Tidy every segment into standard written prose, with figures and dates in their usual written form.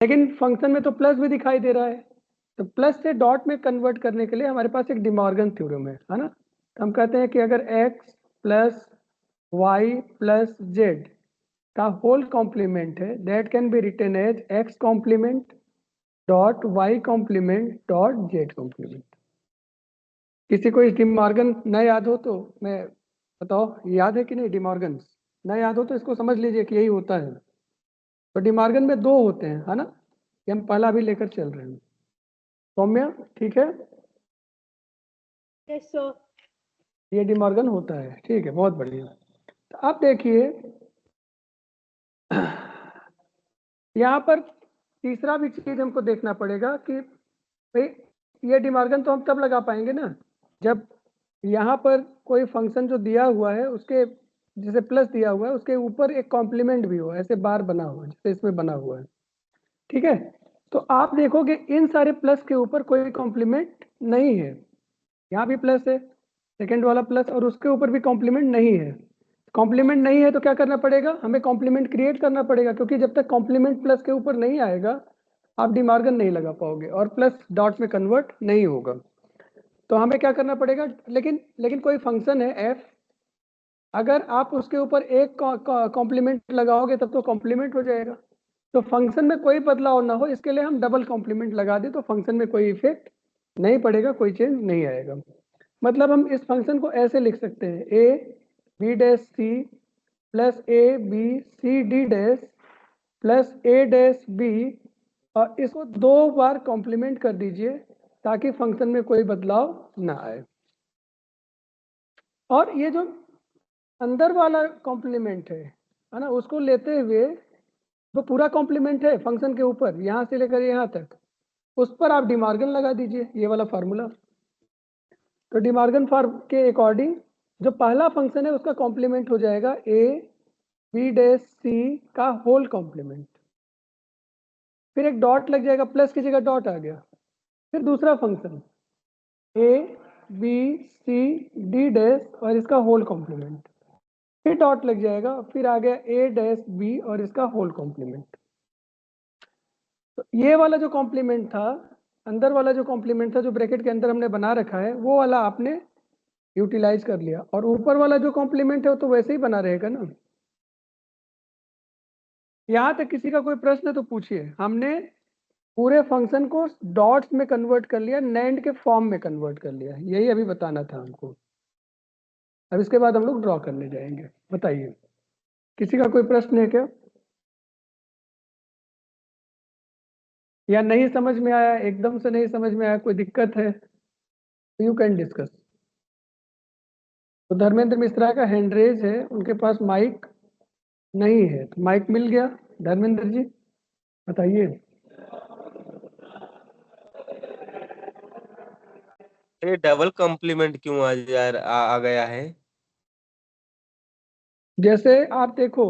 लेकिन फंक्शन में तो प्लस भी दिखाई दे रहा है, तो प्लस से डॉट में कन्वर्ट करने के लिए हमारे पास एक डिमॉर्गन थ्योरम है ना। तो हम कहते हैं कि अगर x plus Y plus Z का होल कॉम्प्लीमेंट है, that can be written as x complement dot Y complement dot Z complement. किसी को इस डिमॉर्गन न याद हो तो मैं बताओ, याद है कि नहीं? डिमॉर्गन न याद हो तो इसको समझ लीजिए कि यही होता है। तो डिमॉर्गन में दो होते हैं, है ना, कि हम पहला भी लेकर चल रहे हैं। सौम्या ठीक है? Yes sir. ये डिमॉर्गन होता है, ठीक है, बहुत बढ़िया। तो अब देखिए यहाँ पर तीसरा भी चीज हमको देखना पड़ेगा कि भाई ये डिमॉर्गन तो हम तब लगा पाएंगे ना जब यहाँ पर कोई फंक्शन जो दिया हुआ है उसके जैसे प्लस दिया हुआ है उसके ऊपर एक कॉम्प्लीमेंट भी हो, ऐसे बार बना हुआ है जैसे इसमें बना हुआ है, ठीक है। तो आप देखोगे इन सारे प्लस के ऊपर कोई कॉम्प्लीमेंट नहीं है। यहाँ भी प्लस है, सेकेंड वाला प्लस, और उसके ऊपर भी कॉम्प्लीमेंट नहीं है। कॉम्प्लीमेंट नहीं है तो क्या करना पड़ेगा? हमें कॉम्प्लीमेंट क्रिएट करना पड़ेगा, क्योंकि जब तक कॉम्प्लीमेंट प्लस के ऊपर नहीं आएगा आप डिमार्गन नहीं लगा पाओगे और प्लस डॉट में कन्वर्ट नहीं होगा। तो हमें क्या करना पड़ेगा? लेकिन कोई फंक्शन है एफ, अगर आप उसके ऊपर एक कॉम्प्लीमेंट लगाओगे तब तो कॉम्प्लीमेंट हो जाएगा। तो फंक्शन में कोई बदलाव ना हो इसके लिए हम डबल कॉम्प्लीमेंट लगा दें तो फंक्शन में कोई इफेक्ट नहीं पड़ेगा, कोई चेंज नहीं आएगा। मतलब हम इस फंक्शन को ऐसे लिख सकते हैं A B dash C plus A B C D dash plus A dash B, और इसको दो बार कॉम्प्लीमेंट कर दीजिए ताकि फंक्शन में कोई बदलाव ना आए। और ये जो अंदर वाला कॉम्प्लीमेंट है ना, उसको लेते हुए जो पूरा कॉम्प्लीमेंट है फंक्शन के ऊपर यहाँ से लेकर यहाँ तक, उस पर आप डिमार्गन लगा दीजिए, ये वाला फार्मूला। तो डिमार्गन फॉर्म के अकॉर्डिंग जो पहला फंक्शन है उसका कॉम्प्लीमेंट हो जाएगा ए बी डैश सी का होल कॉम्प्लीमेंट, फिर एक डॉट लग जाएगा, प्लस की जगह डॉट आ गया, फिर दूसरा function A B C D dash और इसका होल कॉम्प्लीमेंट, फिर डॉट लग जाएगा, फिर आ गया ए डैश बी और इसका होल कॉम्प्लीमेंट। तो ये वाला जो कॉम्प्लीमेंट था, अंदर वाला जो कॉम्प्लीमेंट था जो ब्रैकेट के अंदर हमने बना रखा है, वो वाला आपने यूटिलाइज कर लिया, और ऊपर वाला जो कॉम्प्लीमेंट है वो तो वैसे ही बना रहेगा ना। यहां तक किसी का कोई प्रश्न है तो पूछिए। हमने पूरे फंक्शन को डॉट्स में कन्वर्ट कर लिया, नैंड के फॉर्म में कन्वर्ट कर लिया, यही अभी बताना था हमको। अब इसके बाद हम लोग ड्रॉ करने जाएंगे। बताइए, किसी का कोई प्रश्न है क्या, या नहीं समझ में आया, एकदम से नहीं समझ में आया, कोई दिक्कत है? You can discuss. तो धर्मेंद्र मिश्रा का हैंड रेज है, उनके पास माइक नहीं है, तो माइक मिल गया। धर्मेंद्र जी बताइए। ये डबल कॉम्प्लीमेंट क्यों आ गया है? जैसे आप देखो,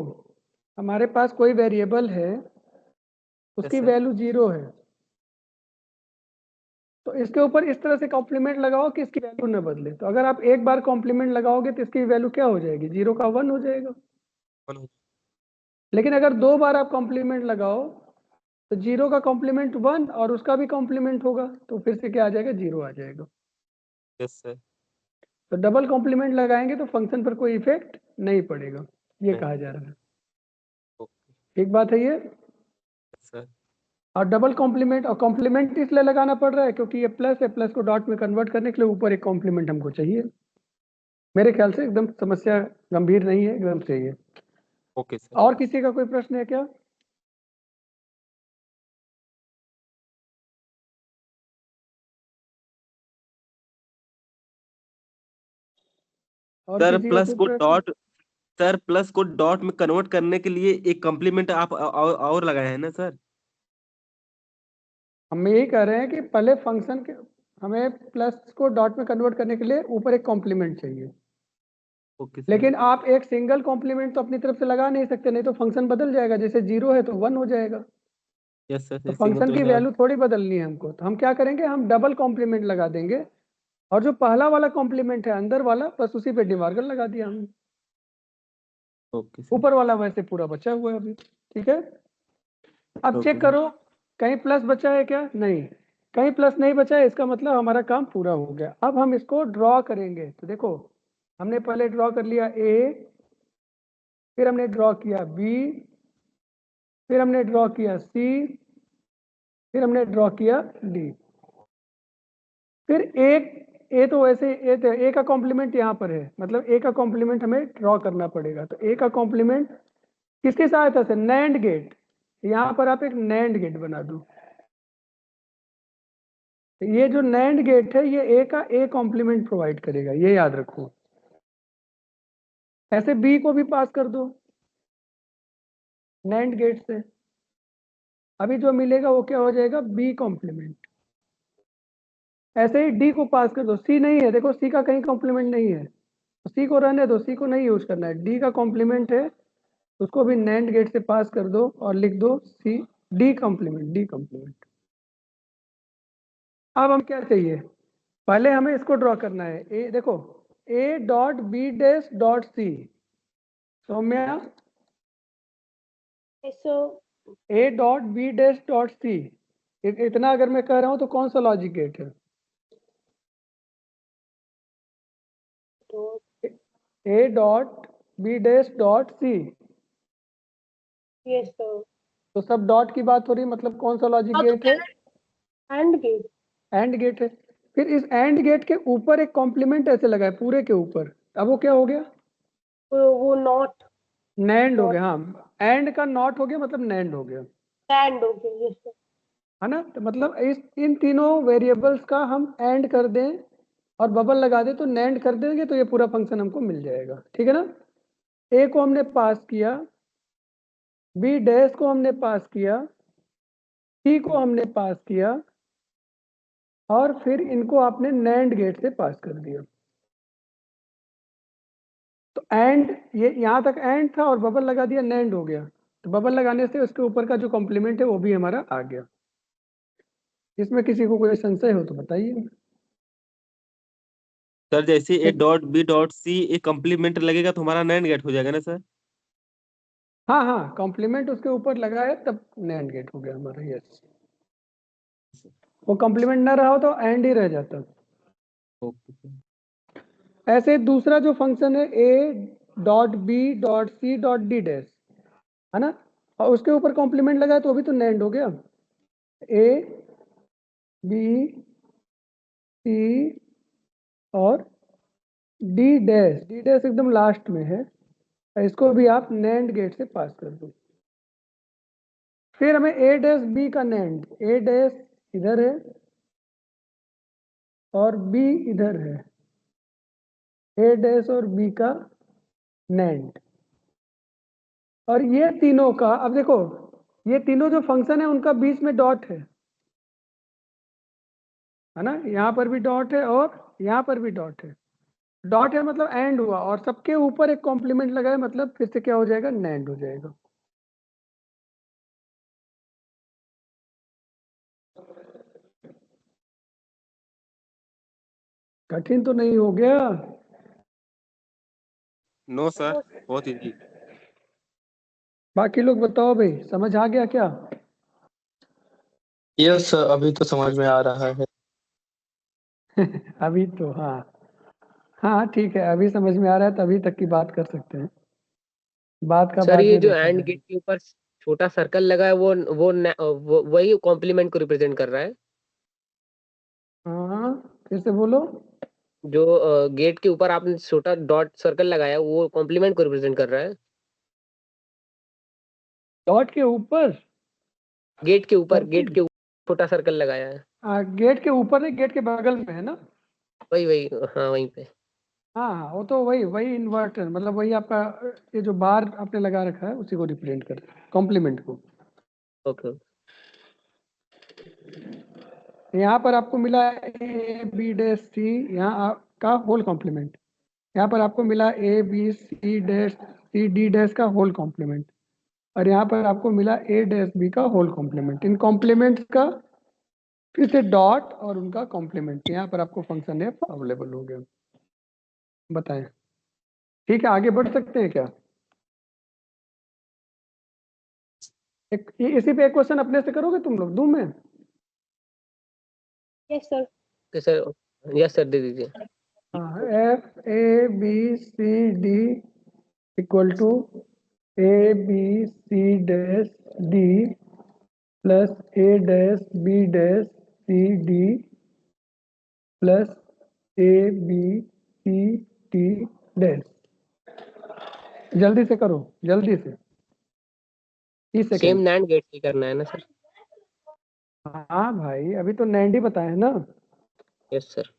हमारे पास कोई वेरिएबल है, उसकी सर वैल्यू 0 है, तो इसके ऊपर इस तरह से कॉम्प्लीमेंट लगाओ कि इसकी वैल्यू न बदले। तो अगर आप एक बार कॉम्प्लीमेंट लगाओगे तो इसकी वैल्यू क्या हो जाएगी? 0 का 1 हो जाएगा। लेकिन अगर दो बार आप कॉम्प्लीमेंट लगाओ तो 0 का कॉम्प्लीमेंट 1 और उसका भी कॉम्प्लीमेंट होगा, तो फिर से क्या आ जाएगा? 0 आ जाएगा। Yes sir. तो डबल कॉम्प्लीमेंट लगाएंगे तो फंक्शन पर कोई इफेक्ट नहीं पड़ेगा, ये कहा जा रहा है। ठीक बात है ये। सर और डबल कॉम्प्लीमेंट, और कॉम्प्लीमेंट इसलिए लगाना पड़ रहा है क्योंकि ये प्लस है, प्लस को डॉट में कन्वर्ट करने के लिए ऊपर एक कॉम्प्लीमेंट हमको चाहिए। मेरे ख्याल से एकदम समस्या गंभीर नहीं है, एकदम सही है। Okay sir. और किसी का कोई प्रश्न है क्या? और सर किसी का प्लस कोई को प्रश्न? Dot sir plus co dot में कन्वर्ट करने के लिए एक कॉम्प्लीमेंट आप और लगाए हैं ना सर? हम यही कह रहे हैं कि पहले फंक्शन के हमें प्लस को डॉट में कन्वर्ट करने के लिए ऊपर एक कॉम्प्लीमेंट चाहिए। Okay sir. लेकिन आप एक सिंगल कॉम्प्लीमेंट तो अपनी तरफ से लगा नहीं सकते, नहीं तो फंक्शन बदल जाएगा। जैसे 0 है तो 1 हो जाएगा, यस तो सर सिंगल फंक्शन तो की लगा। वैल्यू थोड़ी बदलनी है हमको। तो हम क्या करेंगे, हम डबल कॉम्प्लीमेंट लगा देंगे, और जो पहला वाला कॉम्प्लीमेंट है अंदर वाला, बस उसी पे डिमार्गन लगा दिया हमने। Okay sir. ऊपर वाला वैसे पूरा बचा हुआ है अभी। ठीक है, अब ओके चेक सर। करो कहीं प्लस बचा है क्या? नहीं, कहीं प्लस नहीं बचा है, इसका मतलब हमारा काम पूरा हो गया। अब हम इसको ड्रॉ करेंगे। तो देखो, हमने पहले ड्रॉ कर लिया ए, फिर हमने ड्रॉ किया बी, फिर हमने ड्रॉ किया सी, फिर हमने ड्रॉ किया डी। फिर एक ए तो वैसे ए का कॉम्प्लीमेंट यहाँ पर है, मतलब ए का कॉम्प्लीमेंट हमें ड्रॉ करना पड़ेगा। तो ए का कॉम्प्लीमेंट किसकी सहायता से? NAND gate. यहाँ पर आप एक नैंड गेट बना दो। ये जो नैंड गेट है ये ए का ए कॉम्प्लीमेंट प्रोवाइड करेगा, ये याद रखो। ऐसे बी को भी पास कर दो नैंड गेट से, अभी जो मिलेगा वो क्या हो जाएगा? B complement. ऐसे ही डी को पास कर दो। सी नहीं है, देखो सी का कहीं कॉम्प्लीमेंट नहीं है, तो सी को रहने दो, सी को नहीं यूज करना है। डी का कॉम्प्लीमेंट है, उसको भी नैंड गेट से पास कर दो और लिख दो C D complement, D complement. अब हम क्या चाहिए? पहले हमें इसको ड्रॉ करना है। ए देखो, A dot B dash dot C. Saumya, A dot B dash dot C, इतना अगर मैं कह रहा हूं तो कौन सा लॉजिक गेट है? A dot B dash dot C. Yes sir. तो सब डॉट की बात हो रही है, मतलब कौन सा लॉजिक गेट है? AND gate. एंड गेट है। फिर इस एंड गेट के ऊपर एक कॉम्प्लीमेंट ऐसे लगा है पूरे के ऊपर, अब वो क्या हो गया? वो नॉट नैंड हो गया। हाँ, एंड का नॉट हो गया, मतलब नैंड हो गया, एंड हो गया। Yes sir. है ना? तो मतलब इन तीनों वेरिएबल्स का हम एंड कर दें और बबल लगा दें तो नैंड कर देंगे, तो ये पूरा फंक्शन हमको मिल जाएगा। ठीक है ना? ए को हमने पास किया, बी डैश को हमने पास किया, सी को हमने पास किया, और फिर इनको आपने नैंड गेट से पास कर दिया। तो एंड, ये यहाँ तक एंड था और बबल लगा दिया, नैंड हो गया। तो बबल लगाने से उसके ऊपर का जो कॉम्प्लीमेंट है वो भी हमारा आ गया। इसमें किसी को कोई संशय हो तो बताइए। सर जैसे A dot B dot C एक कम्प्लीमेंट लगेगा तो हमारा नैंड गेट हो जाएगा ना सर? हाँ हाँ, कॉम्प्लीमेंट उसके ऊपर लगा है तब नैंड गेट हो गया हमारा। यस, वो कॉम्प्लीमेंट ना रहा हो तो एंड ही रह जाता। Okay sir. ऐसे दूसरा जो फंक्शन है A dot B dot C dot D dash, है ना, और उसके ऊपर कॉम्प्लीमेंट लगा है तो अभी तो नैंड हो गया। ए बी सी और डी डैश, डी डैश एकदम लास्ट में है, इसको भी आप नैंड गेट से पास कर दो। फिर हमें ए डैश बी का नैंड, ए डैश इधर है और बी इधर है, ए डैश और बी का नैंड। और ये तीनों का, अब देखो ये तीनों जो फंक्शन है उनका बीच में डॉट है ना, यहाँ पर भी डॉट है और यहाँ पर भी डॉट है। डॉट है मतलब एंड हुआ, और सबके ऊपर एक कॉम्प्लीमेंट लगा है, मतलब फिर से क्या हो जाएगा? नैंड हो जाएगा। कठिन तो नहीं हो गया? नो सर, बहुत इजी। बाकी लोग बताओ भाई, समझ आ गया क्या? यस अभी तो समझ में आ रहा है। अभी तो हाँ, हाँ ठीक है, अभी समझ में आ रहा है, तभी तक की बात कर सकते हैं, बात का सर बाद ये में जो देखा एंड जाएगा। गेट के ऊपर छोटा सर्कल लगा है वो वही कॉम्प्लीमेंट को रिप्रेजेंट कर रहा है। हाँ, फिर से बोलो। जो गेट के ऊपर आपने छोटा डॉट सर्कल लगाया वो कॉम्प्लीमेंट को रिप्रेजेंट कर रहा है। डॉट के ऊपर? गेट के ऊपर सर्किल? छोटा सर्कल लगाया है। गेट के ऊपर नहीं, गेट के बगल में है ना? वही हाँ वहीं पे। हाँ हाँ, वो तो वही वही इन्वर्टर, मतलब वही आपका, ये जो बार आपने लगा रखा है उसी को रिप्रेजेंट करता है, कॉम्प्लीमेंट को। ओके। यहाँ पर आपको मिला ए बी डैश सी, यहाँ का होल कॉम्प्लीमेंट। यहाँ पर आपको मिला A B C dash C D dash का होल कॉम्प्लीमेंट, और यहाँ पर आपको मिला ए डैश बी का होल कॉम्प्लीमेंट। इन कॉम्प्लीमेंट्स का फिर से डॉट और उनका कॉम्प्लीमेंट, यहाँ पर आपको फंक्शन एफ अवेलेबल हो गया। बताएं, ठीक है, आगे बढ़ सकते हैं क्या? इसी पे एक क्वेश्चन अपने से करोगे तुम लोग, दूं मैं? Yes, sir. Okay sir, yes sir दे दीजिए। हाँ, F A B C D equal to A B C dash D plus A dash B dash C D plus A B C T dash. जल्दी से करो, जल्दी से, 30 same second. NAND gate ही करना है ना सर? हाँ भाई, अभी तो नैंड ही बताए हैं ना। Yes sir.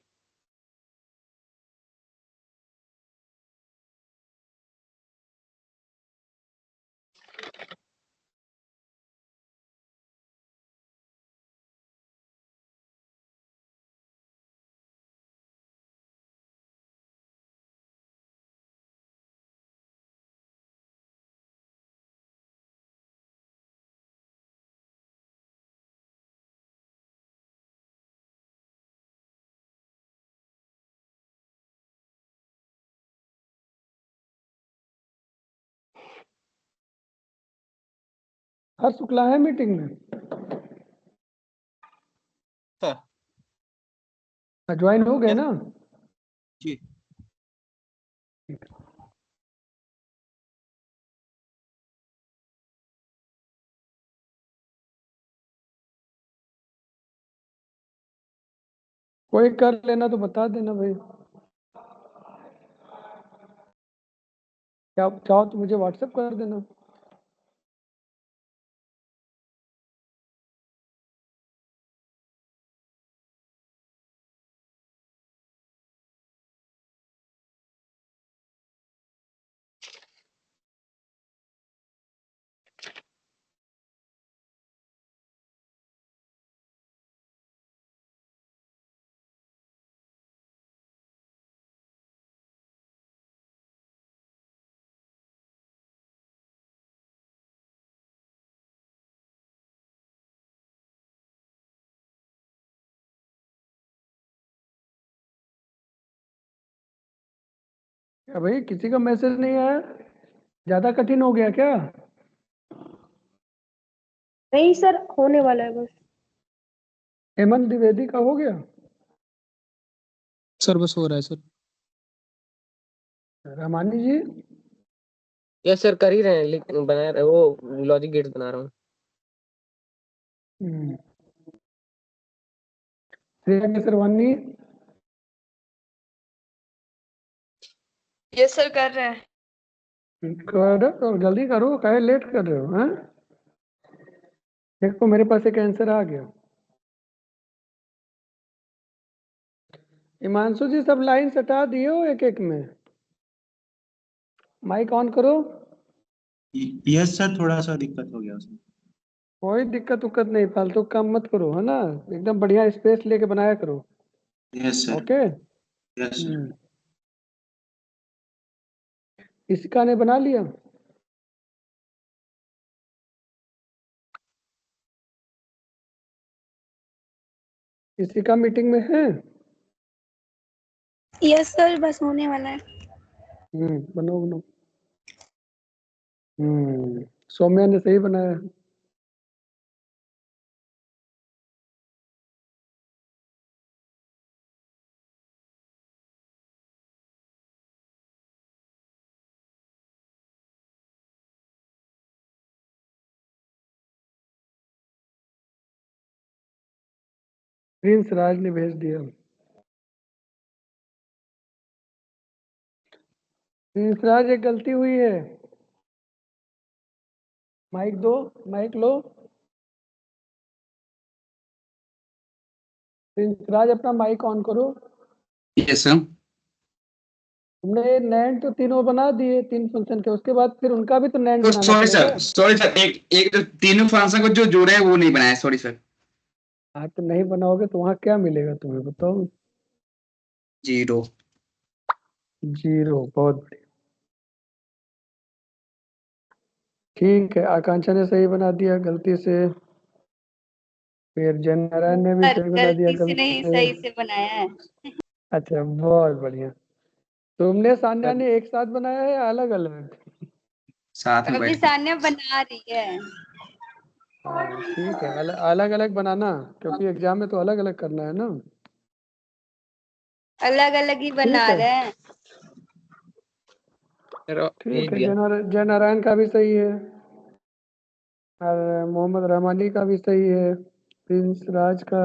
हर शुक्ला है मीटिंग में? ज्वाइन हो गए ना? जी। कोई कर लेना तो बता देना भाई। क्या चाहो तो मुझे व्हाट्सएप कर देना। क्या भाई, किसी का मैसेज नहीं आया? ज्यादा कठिन हो गया क्या? नहीं सर, होने वाला है बस। हेमंत द्विवेदी का हो गया? सर बस हो रहा है सर। रामानी जी? यस सर कर ही रहे हैं, बना रहे वो लॉजिक गेट्स बना रहा हूँ। श्रेया केसरवानी? यस सर कर रहे हैं। करो और जल्दी करो, काहे लेट कर रहे हो? हैं? देखो मेरे पास एक आंसर आ गया। हिमांशु जी सब लाइन हटा दिए हो एक एक में। माइक ऑन करो। यस सर, थोड़ा सा दिक्कत हो गया उसमें। कोई दिक्कत उक्कत नहीं, फालतू काम मत करो, है ना? एकदम बढ़िया स्पेस लेके बनाया करो। Yes sir. Okay. Yes sir. इसका ने बना लिया? इसी का मीटिंग में है? यस सर बस होने वाला है। बनो बनो। सौम्या ने सही बनाया। प्रिंस राज ने भेज दिया। प्रिंस राज, एक गलती हुई है। माइक दो, माइक लो। प्रिंस राज अपना माइक ऑन करो। Yes sir. तुमने नैंड तो तीनों बना दिए, 3 फंक्शन के, उसके बाद फिर उनका भी तो नैंड तो बनाना सॉरी पड़ेगा। सर, सॉरी सर, एक एक जो तीनों फंक्शन को जो जोड़े हैं वो नहीं बनाया, सॉरी सर। हाँ, तो नहीं बनाओगे तो वहां क्या मिलेगा तुम्हें, बताओ? 0। 0। बहुत बढ़िया। ठीक है, आकांक्षा ने सही बना दिया गलती से। फिर जय नारायण ने भी सर सही बना दिया गलती से गलती नहीं, से। सही से बनाया है। अच्छा, बहुत बढ़िया। तुमने सान्या ने एक साथ बनाया है या अलग अलग? साथ में अभी बैठ के। सान्या बना रही है। हाँ ठीक है, अलग अलग बनाना, क्योंकि एग्जाम में तो अलग अलग करना है ना। अलग अलग ही बना ठीक है। रहे हैं। ठीक है, जय नारायण का भी सही है, और मोहम्मद रहमानी का भी सही है, प्रिंस राज का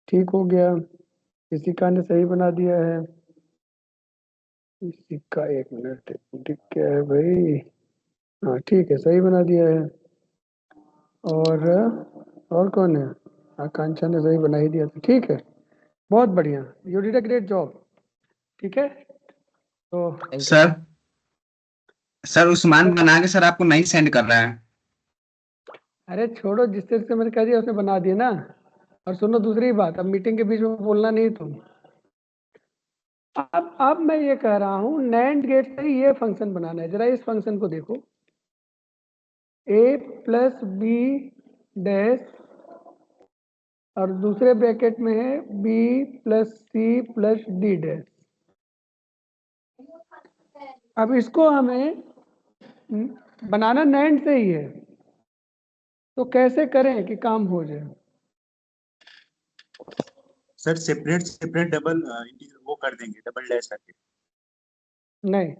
ठीक हो गया, किसी का ने सही बना दिया है, किसी का 1 मिनट ठीक क्या है भाई, हाँ ठीक है सही बना दिया है, और कौन है, आकांक्षा ने सही बना ही दिया था, ठीक है बहुत बढ़िया, you did a great job. ठीक है तो सर सर उस्मान बना के सर आपको नहीं सेंड कर रहा है। अरे छोड़ो, जिससे जिससे मैंने कह दिया उसने बना दिया ना। और सुनो दूसरी बात, अब मीटिंग के बीच में बोलना नहीं तुम। अब मैं ये कह रहा हूँ नैंड गेट से ही ये फंक्शन बनाना है, जरा इस फंक्शन को देखो, a प्लस बी डैश और दूसरे ब्रैकेट में है b plus C plus D dash. अब इसको हमें बनाना नैंड से ही है, तो कैसे करें कि काम हो जाए। सर सेपरेट सेपरेट डबल वो कर देंगे, डबल डैश करके। नहीं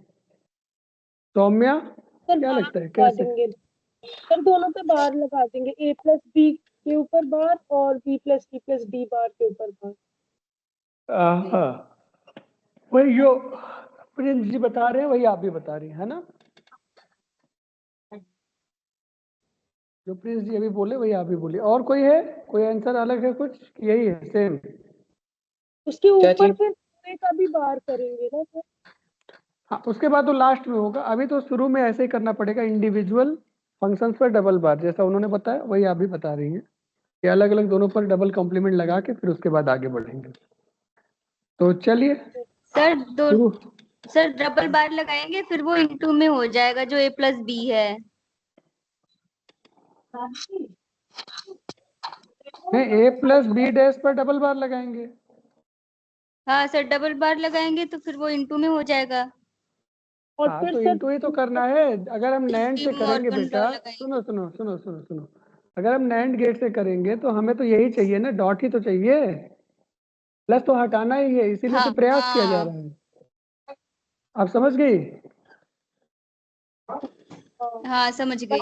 सौम्या सर क्या बार लगता है लगा कैसे। देंगे, सर दोनों पे बार लगा देंगे, a प्लस बी के ऊपर बार और b plus C plus D bar के ऊपर बार। हाँ वही जो प्रिंस जी बता रहे हैं वही आप भी बता रही हैं, है ना। जो प्रिंस जी अभी बोले वही आप भी बोले, और कोई है, कोई आंसर अलग है कुछ, यही है सेम। उसके क्या ऊपर चीज? फिर पूरे का भी बार करेंगे ना सर। हाँ उसके बाद तो लास्ट में होगा, अभी तो शुरू में ऐसे ही करना पड़ेगा, इंडिविजुअल फंक्शंस पर डबल बार, जैसा उन्होंने बताया वही आप भी बता रही हैं, कि अलग अलग दोनों पर डबल कॉम्प्लीमेंट लगा के फिर उसके बाद आगे बढ़ेंगे। तो चलिए सर दो शुरू। सर डबल बार लगाएंगे फिर वो इंटू में हो जाएगा जो a प्लस बी है। नहीं ए प्लस बी डैश पर डबल बार लगाएंगे। हाँ सर डबल बार लगाएंगे तो फिर वो इंटू में हो जाएगा। और हाँ फिर तो सर इंटू ही तो करना है, अगर हम नैंड से रिमूव और करेंगे वन बेटा, लगाएंगे। सुनो सुनो सुनो सुनो सुनो, अगर हम नैंड गेट से करेंगे तो हमें तो यही चाहिए ना, डॉट ही तो चाहिए, प्लस तो हटाना ही है, इसीलिए हाँ तो प्रयास किया जा हाँ रहा है। आप समझ गई, हाँ समझ गई।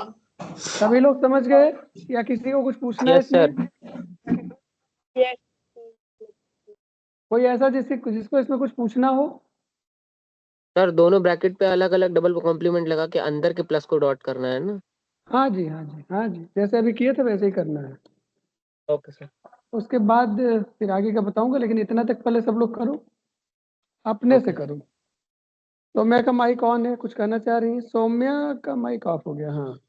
सभी लोग समझ गए, या किसी को कुछ पूछना है यस सर। इसमें, yes, कोई ऐसा जिसको इसमें कुछ पूछना हो। सर दोनों ब्रैकेट पे अलग अलग डबल कॉम्प्लीमेंट लगा के अंदर के प्लस को डॉट करना है ना। हाँ जी हाँ जी हाँ जी, जैसे अभी किए थे वैसे ही करना है। Okay sir. उसके बाद फिर आगे का बताऊंगा, लेकिन इतना तक पहले सब लोग करो, अपने से ओके करो। सौम्या का माइक ऑन है, कुछ कहना चाह रही है, सौम्या का माइक ऑफ हो गया, हाँ।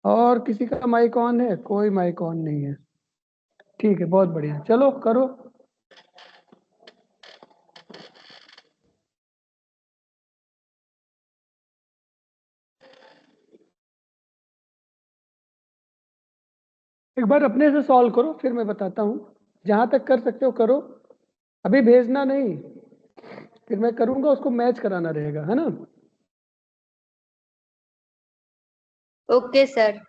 और किसी का माइक ऑन है, कोई माइक ऑन नहीं है, ठीक है बहुत बढ़िया, चलो करो। एक बार अपने से सॉल्व करो, फिर मैं बताता हूँ, जहां तक कर सकते हो करो, अभी भेजना नहीं, फिर मैं करूंगा उसको मैच कराना रहेगा, है ना। Okay sir.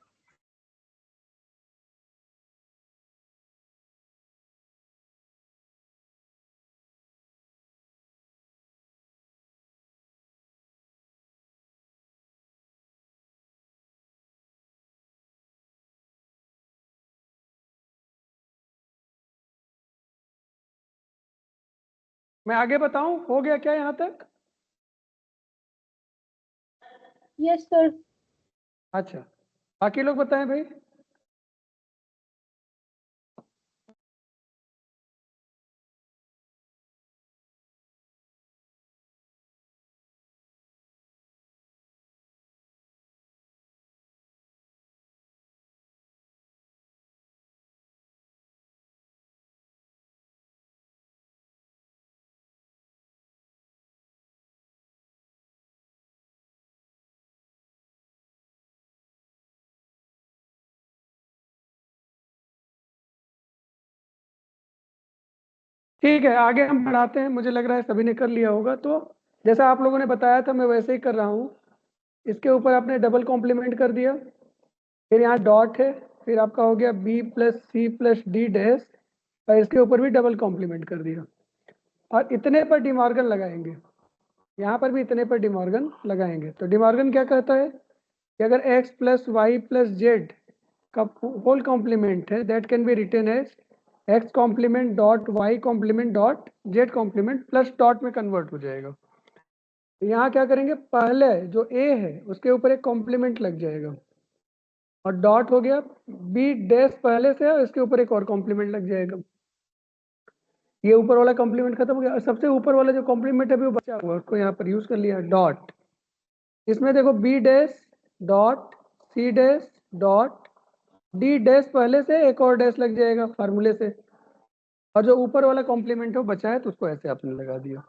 मैं आगे बताऊं, हो गया क्या यहाँ तक। yes sir. अच्छा बाकी लोग बताएं भाई। ठीक है आगे हम बढ़ाते हैं, मुझे लग रहा है सभी ने कर लिया होगा, तो जैसा आप लोगों ने बताया था मैं वैसे ही कर रहा हूँ। इसके ऊपर आपने डबल कॉम्प्लीमेंट कर दिया, फिर यहाँ डॉट है, फिर आपका हो गया B plus C plus D dash, और इसके ऊपर भी डबल कॉम्प्लीमेंट कर दिया, और इतने पर डिमॉर्गन लगाएंगे, यहाँ पर भी इतने पर डिमॉर्गन लगाएंगे। तो डिमॉर्गन क्या कहता है कि अगर x plus Y plus Z का होल कॉम्प्लीमेंट है, that can be written as x complement dot Y complement dot Z complement plus dot में कन्वर्ट हो जाएगा। तो यहाँ क्या करेंगे, पहले जो a है उसके ऊपर एक कॉम्प्लीमेंट लग जाएगा, और डॉट हो गया, b डैश पहले से है और इसके ऊपर एक और कॉम्प्लीमेंट लग जाएगा। ये ऊपर वाला कॉम्प्लीमेंट खत्म हो गया, और सबसे ऊपर वाला जो कॉम्प्लीमेंट है वो बचा हुआ, उसको यहाँ पर यूज कर लिया डॉट। इसमें देखो B dash dot C dash dot D dash पहले से एक और डैश लग जाएगा फार्मूले से, और जो ऊपर वाला कॉम्प्लीमेंट है वो बचा है तो उसको ऐसे आपने लगा दिया।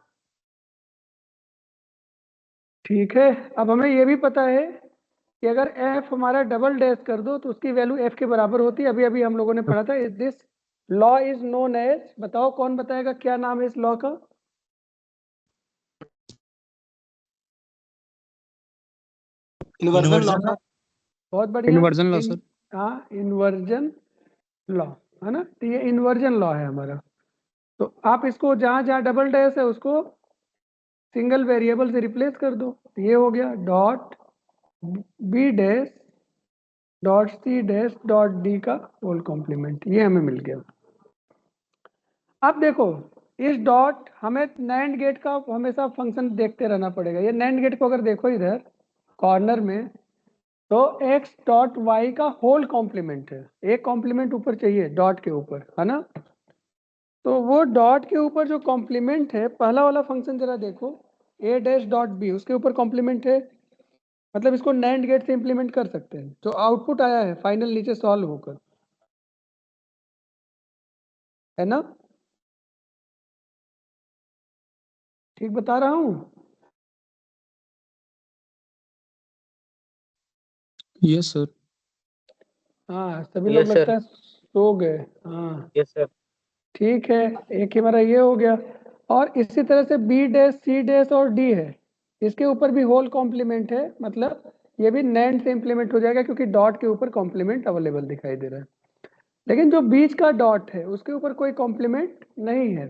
ठीक है, अब हमें ये भी पता है कि अगर f हमारा डबल डैश कर दो तो उसकी वैल्यू f के बराबर होती है। अभी अभी हम लोगों ने पढ़ा था, this law is known as, बताओ कौन बताएगा क्या नाम है इस लॉ का? Inversion law. बहुत बढ़िया, इन्वर्जन लॉ सर। हाँ, इन्वर्जन लॉ है ना, तो ये इन्वर्जन लॉ है हमारा। तो आप इसको जहाँ जहाँ डबल डैश है उसको सिंगल वेरिएबल से रिप्लेस कर दो, तो ये हो गया dot B dash dot C dash dot D का होल कॉम्प्लीमेंट, ये हमें मिल गया। अब देखो, इस डॉट हमें नैंड गेट का हमेशा फंक्शन देखते रहना पड़ेगा। ये नैंड गेट को अगर देखो इधर कॉर्नर में, तो x डॉट y का होल कॉम्प्लीमेंट है, एक कॉम्प्लीमेंट ऊपर चाहिए डॉट के ऊपर, है ना। तो वो डॉट के ऊपर जो कॉम्प्लीमेंट है, पहला वाला फंक्शन जरा देखो, a डैश डॉट बी, उसके ऊपर कॉम्प्लीमेंट है, मतलब इसको नैंड गेट से इंप्लीमेंट कर सकते हैं। जो आउटपुट आया है फाइनल नीचे सॉल्व होकर, है ना, ठीक बता रहा हूँ? Yes sir. हाँ, सभी लोग Yes, लगता sir. है सो गए। हाँ Yes, sir. ठीक है, एक ही हमारा ये हो गया, और इसी तरह से बी डैश सी डैश और डी है, इसके ऊपर भी होल कॉम्प्लीमेंट है, मतलब ये भी नैंड से इंप्लीमेंट हो जाएगा क्योंकि डॉट के ऊपर कॉम्प्लीमेंट अवेलेबल दिखाई दे रहा है। लेकिन जो बीच का डॉट है उसके ऊपर कोई कॉम्प्लीमेंट नहीं है,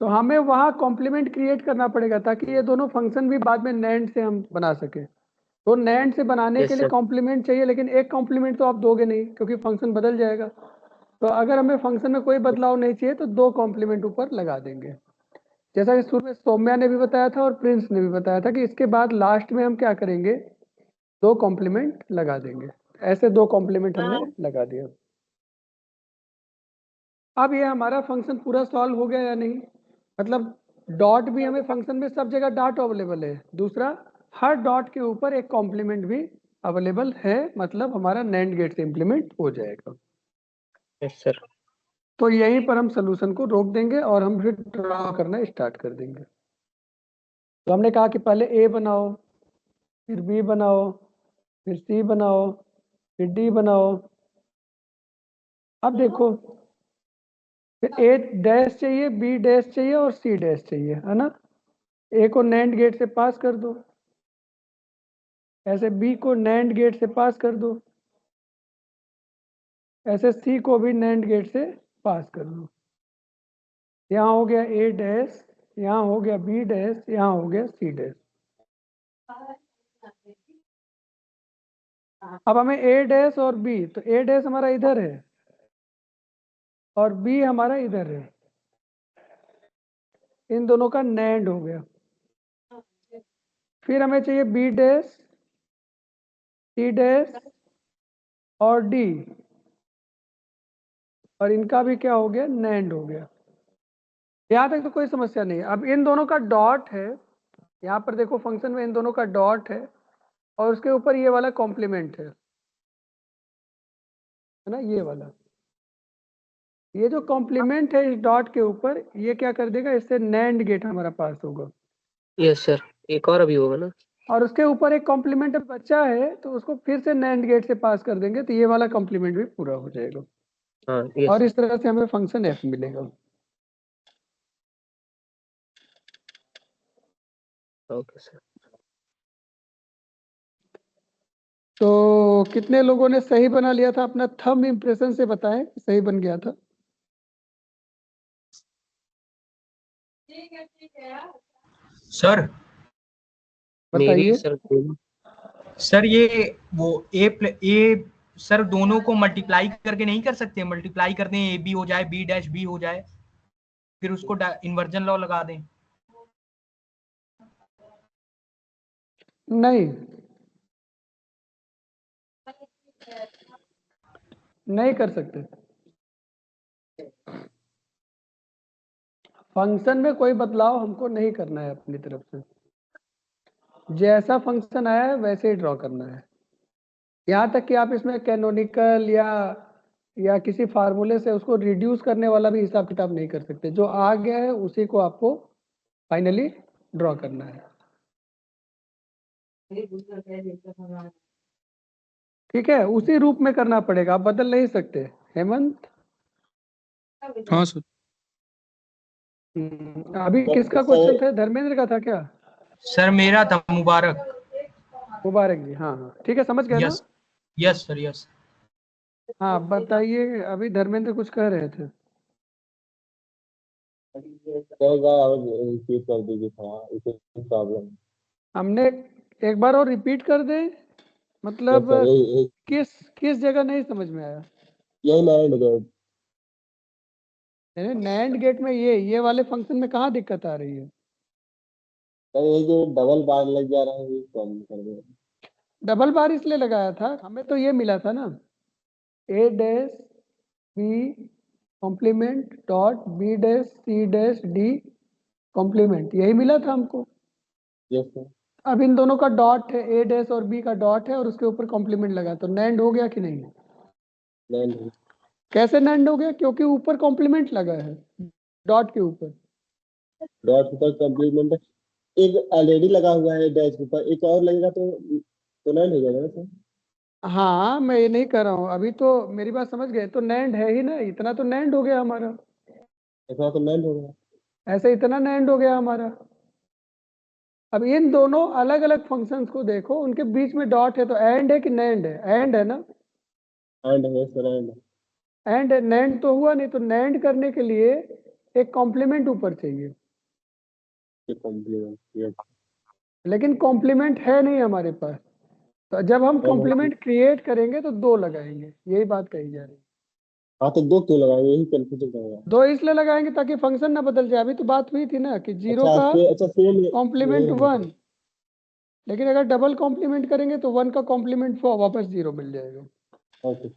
तो हमें वहाँ कॉम्प्लीमेंट क्रिएट करना पड़ेगा ताकि ये दोनों फंक्शन भी बाद में नैंड से हम बना सके। तो नैंड से बनाने Yes, के लिए sir. कॉम्प्लीमेंट चाहिए, लेकिन एक कॉम्प्लीमेंट तो आप दोगे नहीं क्योंकि फंक्शन बदल जाएगा। तो अगर हमें फंक्शन में कोई बदलाव नहीं चाहिए तो दो कॉम्प्लीमेंट ऊपर लगा देंगे, जैसा कि शुरू में सौम्या ने भी बताया था और प्रिंस ने भी बताया था कि इसके बाद लास्ट में हम क्या करेंगे, दो कॉम्प्लीमेंट लगा देंगे। ऐसे दो कॉम्प्लीमेंट हमने लगा दिया। अब ये हमारा फंक्शन पूरा सॉल्व हो गया या नहीं, मतलब डॉट भी हमें फंक्शन में सब जगह डॉट अवेलेबल है, दूसरा हर डॉट के ऊपर एक कॉम्प्लीमेंट भी अवेलेबल है, मतलब हमारा नैंड गेट से इंप्लीमेंट हो जाएगा। Yes, sir. तो यहीं पर हम सोल्यूशन को रोक देंगे और हम फिर ड्रा करना स्टार्ट कर देंगे। तो हमने कहा कि पहले ए बनाओ, फिर बी बनाओ, फिर सी बनाओ, फिर डी बनाओ। अब देखो, फिर ए डैश चाहिए, बी डैश चाहिए और सी डैश चाहिए, है ना। ए को नैंड गेट से पास कर दो, ऐसे बी को नैंड गेट से पास कर दो, ऐसे सी को भी नैंड गेट से पास कर दो। यहाँ हो गया ए डैश, यहाँ हो गया बी डैश, यहाँ हो गया सी डैश। अब हमें ए डैश और बी, तो ए डैश हमारा इधर है और बी हमारा इधर है, इन दोनों का नैंड हो गया। फिर हमें चाहिए बी डैश, सी डैश और डी, और इनका भी क्या हो गया, नैंड हो गया। यहाँ तक तो कोई समस्या नहीं है। अब इन दोनों का डॉट है, यहाँ पर देखो फंक्शन में इन दोनों का डॉट है और उसके ऊपर ये वाला कॉम्प्लीमेंट है ना, ये वाला, ये जो कॉम्प्लीमेंट है इस डॉट के ऊपर, ये क्या कर देगा, इससे नैंड गेट हमारा पास होगा। Yes, sir. एक और अभी होगा ना? और उसके ऊपर एक कॉम्प्लीमेंट बचा है तो उसको फिर से नैंड गेट से पास कर देंगे, तो ये वाला कॉम्प्लीमेंट भी पूरा हो जाएगा। हाँ, yes, और sir. इस तरह से हमें फंक्शन एफ मिलेगा। Okay, sir. तो कितने लोगों ने सही बना लिया था? अपना थंब इम्प्रेशन से बताएं कि सही बन गया था। सर मेरी बताइए। सर सर ये वो ए सर दोनों को मल्टीप्लाई करके नहीं कर सकते? मल्टीप्लाई करते हैं ए बी हो जाए, बी डैश बी हो जाए, फिर उसको इन्वर्जन लॉ लगा दें। नहीं, नहीं कर सकते। फंक्शन में कोई बदलाव हमको नहीं करना है अपनी तरफ से। जैसा फंक्शन आया है वैसे ही ड्रॉ करना है। यहाँ तक कि आप इसमें कैनोनिकल या किसी फार्मूले से उसको रिड्यूस करने वाला भी हिसाब किताब नहीं कर सकते। जो आ गया है उसी को आपको फाइनली ड्रॉ करना है। ठीक है, उसी रूप में करना पड़ेगा, आप बदल नहीं सकते। हेमंत, हाँ सर। अभी किसका क्वेश्चन था? धर्मेंद्र का था क्या? सर मेरा था, मुबारक। मुबारक जी, हाँ हाँ ठीक है, समझ गए ना? Yes yes sir yes. हाँ बताइए, अभी धर्मेंद्र कुछ कह रहे थे। रिपीट कर दीजिए थोड़ा, इसे प्रॉब्लम। हमने एक बार और रिपीट कर दें, मतलब किस किस जगह नहीं समझ में आया? यही नैंड गेट। नैंड गेट में ये वाले फंक्शन में कहाँ दिक्कत आ रही है? ये जो डबल बार लग जा रहा है ये प्रॉब्लम कर रहे हैं। डबल बार इसलिए लगाया था, हमें तो ये मिला था ना, A dash B complement dot B dash C dash D complement, यही मिला था हमको। Yes sir. अब इन दोनों का डॉट है, ए डैश और बी का डॉट है और उसके ऊपर कॉम्प्लीमेंट लगा, तो नैंड हो गया कि नहीं? नैंड कैसे नैंड हो गया? क्योंकि ऊपर कॉम्प्लीमेंट लगा है डॉट के ऊपर। डॉट ऊपर कॉम्प्लीमेंट एक ऑलरेडी लगा हुआ है डैश के ऊपर, एक और लगेगा तो नैंड हो जाएगा ना सर। हाँ मैं ये नहीं कर रहा हूँ, अभी तो मेरी बात समझ गए, तो नैंड है ही ना, इतना तो नैंड हो गया हमारा। ऐसा तो नैंड होगा। ऐसे इतना नैंड हो गया हमारा। अब इन दोनों अलग अलग फंक्शंस को देखो, उनके बीच में डॉट है, तो एंड है कि नैंड है? एंड है ना? एंड है सर, एंड। एंड नैंड तो हुआ नहीं, तो नैंड करने के लिए एक कॉम्प्लीमेंट ऊपर चाहिए, कॉम्प्लीमेंट यस। लेकिन कॉम्प्लीमेंट है नहीं हमारे पास। तो जब हम कॉम्प्लीमेंट क्रिएट करेंगे तो दो लगाएंगे, यही बात कही जा रही है। हाँ तो दो क्यों लगाएंगे, यही कंफ्यूजन रहेगा। दो इसलिए लगाएंगे ताकि फंक्शन ना बदल जाए। अभी तो बात हुई थी ना कि जीरो का अच्छा सेम कॉम्प्लीमेंट 1, लेकिन अगर डबल कॉम्प्लीमेंट करेंगे तो 1 का कॉम्प्लीमेंट 4 वापस 0 मिल जाएगा। ओके।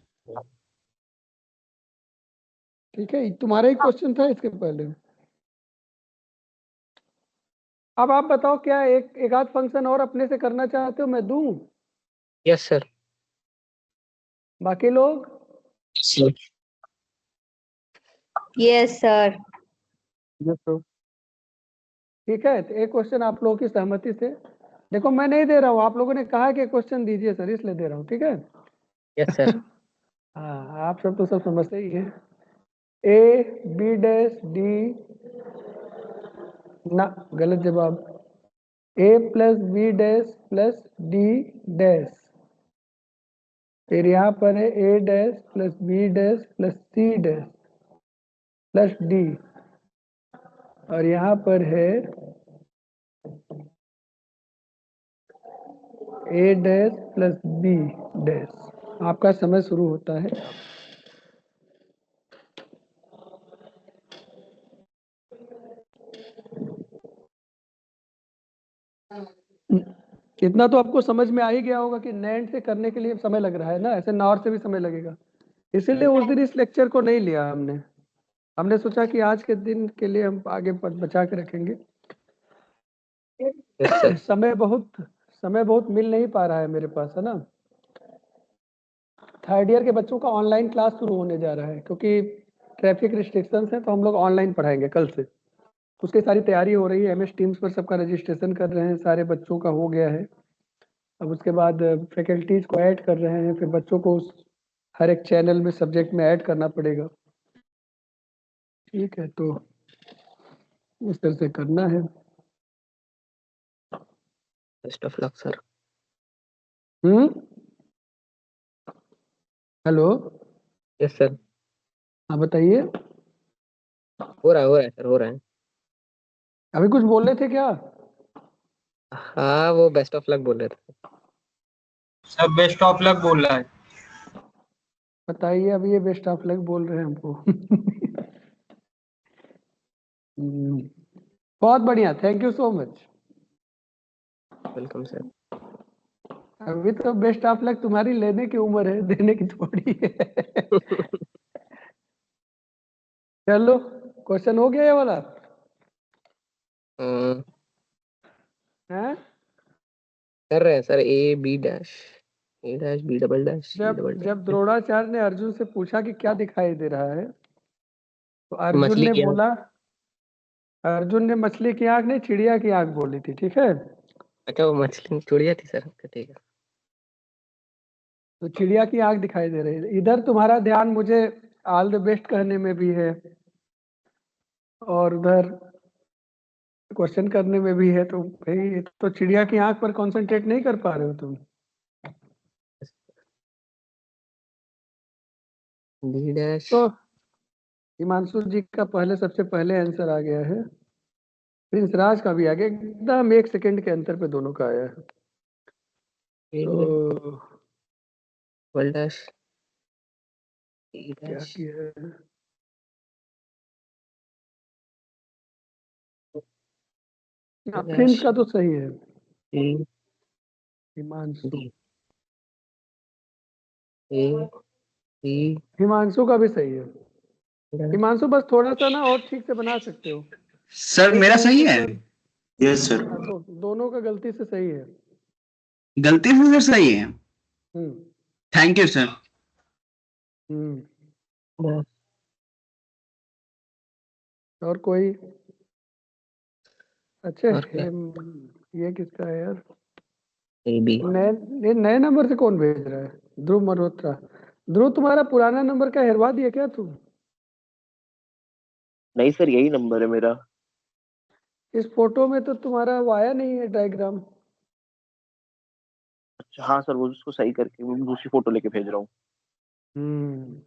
ठीक है, तुम्हारा ही क्वेश्चन था इसके पहले। अब आप बताओ, क्या एक आध फंक्शन और अपने से करना चाहते हो? मैं दूं? Yes sir. बाकी लोग? Yes sir. ठीक है, तो एक क्वेश्चन आप लोगों की सहमति से, देखो मैं नहीं दे रहा हूँ, आप लोगों ने कहा कि क्वेश्चन दीजिए सर, इसलिए दे रहा हूँ। ठीक है। Yes sir. हाँ आप सब तो सब समझते ही है। ए बी डैश डी, ना गलत जवाब। A plus B dash plus D dash, फिर यहाँ पर है A dash plus B dash plus C dash plus D, और यहाँ पर है A dash plus B dash. आपका समय शुरू होता है। इतना तो आपको समझ में आ ही गया होगा कि नैंड से करने के लिए समय लग रहा है ना, ऐसे नॉर से भी समय लगेगा। इसीलिए उस दिन इस लेक्चर को नहीं लिया हमने। हमने सोचा कि आज के दिन के लिए हम आगे बचा के रखेंगे। Yes sir. समय बहुत मिल नहीं पा रहा है मेरे पास, है ना। थर्ड ईयर के बच्चों का ऑनलाइन क्लास शुरू होने जा रहा है, क्योंकि ट्रैफिक रिस्ट्रिक्शंस हैं, तो हम लोग ऑनलाइन पढ़ाएंगे कल से। उसकी सारी तैयारी हो रही है, MS टीम्स पर सबका रजिस्ट्रेशन कर रहे हैं, सारे बच्चों का हो गया है। अब उसके बाद फैकल्टीज को ऐड कर रहे हैं, फिर बच्चों को हर एक चैनल में सब्जेक्ट में ऐड करना पड़ेगा। ठीक है, तो इस तरह से करना है। Best of luck sir. Hello, yes sir. हाँ बताइए, हो रहा है सर, हो रहा है। अभी कुछ बोल रहे थे क्या? हाँ, वो बेस्ट ऑफ लक बोल रहे थे। सर बेस्ट ऑफ लक बोल रहा है। बताइए, अभी ये बेस्ट ऑफ लक बोल रहे हैं हमको। बहुत बढ़िया, thank you so much. Welcome sir. अभी तो बेस्ट ऑफ लक तुम्हारी लेने की उम्र है, देने की थोड़ी है। चलो, क्वेश्चन हो गया ये वाला है? कर रहे हैं sir. A B dash, A dash B double dash C double जब डैश। द्रोणाचार्य ने अर्जुन से पूछा कि क्या दिखाई दे रहा है, तो अर्जुन मछली ने की आँख। बोला, अर्जुन ने मछली की आंख नहीं, चिड़िया की आंख बोली थी, ठीक है? अच्छा, वो मछली चिड़िया थी सर। अच्छा, ठीक है। तो चिड़िया की आंख दिखाई दे रही है। इधर तुम्हारा ध्यान मुझे ऑल द बेस्ट कहने में भी है, और उधर क्वेश्चन करने में भी है, तो भाई तो चिड़िया की आंख पर कंसंट्रेट नहीं कर पा रहे हो तुम। B dash. तो हिमांशु जी का पहले सबसे पहले आंसर आ गया है, प्रिंस राज का भी आ गया, एकदम 1 सेकंड के अंतर पे दोनों का आया है। ए तो डबल डैश ई क्या डैश। किया है? हाँ, प्रिंस का तो सही है, ए Himanshu. D A B Himanshu का भी सही है। हिमांशु बस थोड़ा सा ना और ठीक से बना सकते हो। सर एक मेरा लाइन सही के है? ऊपर, यस सर। हाँ, दोनों का गलती से सही है। गलती से सर सही है? Hmm thank you sir. Hmm और कोई? अच्छा, और क्या? ये किसका है यार? A B. ये नए नंबर से कौन भेज रहा है? ध्रुव मल्होत्रा। ध्रुव, तुम्हारा पुराना नंबर का हेरवा दिया क्या तुम? नहीं सर, यही नंबर है मेरा। इस फोटो में तो तुम्हारा वो आया नहीं है डायग्राम। अच्छा हाँ सर, वो उसको सही करके मैं दूसरी फोटो लेके भेज रहा हूँ। Hmm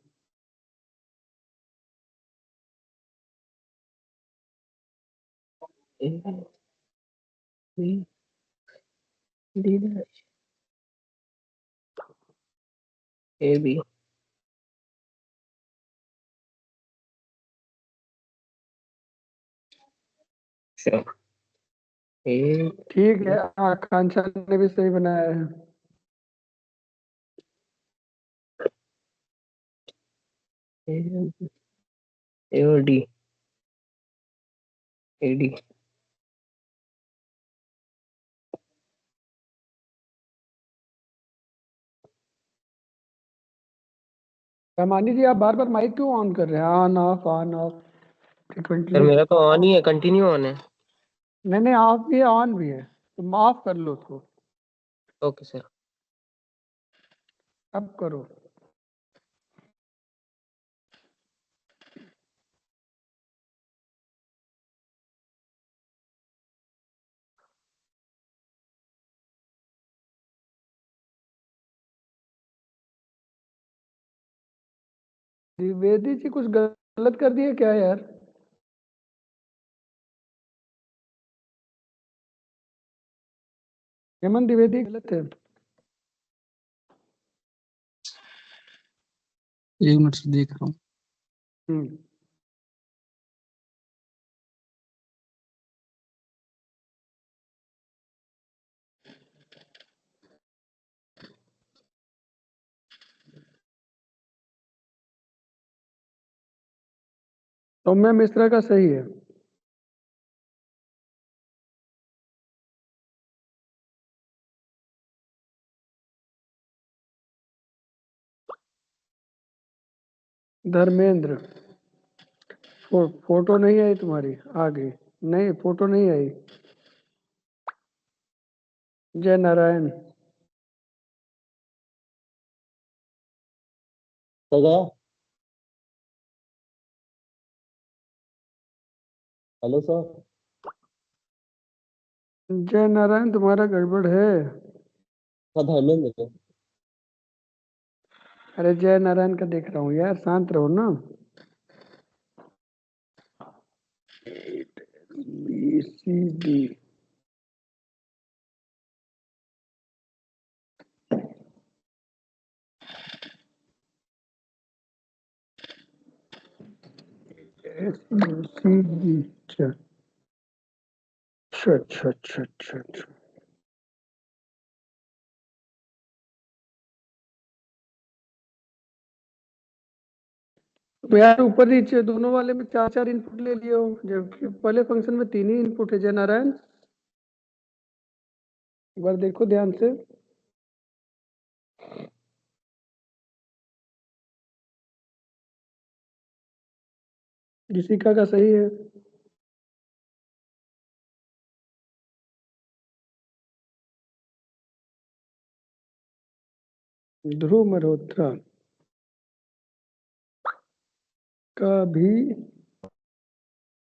A B D dash A B. अच्छा, ए ठीक है, आकांक्षा ने भी सही बनाया है। ए और डी, ए डी। रामानी जी, आप बार बार माइक क्यों ऑन कर रहे हैं? On off sir frequently. मेरा तो ऑन ही है, कंटिन्यू ऑन है। नहीं नहीं, ऑफ भी है ऑन भी है, तुम ऑफ कर लो उसको। Okay sir. अब करो। द्विवेदी जी कुछ गलत कर दिए क्या यार? हेमंत द्विवेदी गलत है। एक मिनट से देख रहा हूँ। हम्म सौम्या मिश्रा का सही है। धर्मेंद्र, फोटो नहीं आई तुम्हारी? आ गई? नहीं, फोटो नहीं आई। जय नारायण। तो गया। Hello sir. जय नारायण, तुम्हारा गड़बड़ है। हाँ, धर्मेंद्र। अरे जय नारायण का देख रहा हूँ यार, शांत रहो ना। B C D C D. अच्छा अच्छा अच्छा अच्छा अच्छा अच्छा। तो यार ऊपर नीचे दोनों वाले में 4-4 इनपुट ले लिए हो, जबकि पहले फंक्शन में 3 ही इनपुट है। जय नारायण, एक बार देखो ध्यान से। ऋषिका का सही है। ध्रुव मल्होत्रा का भी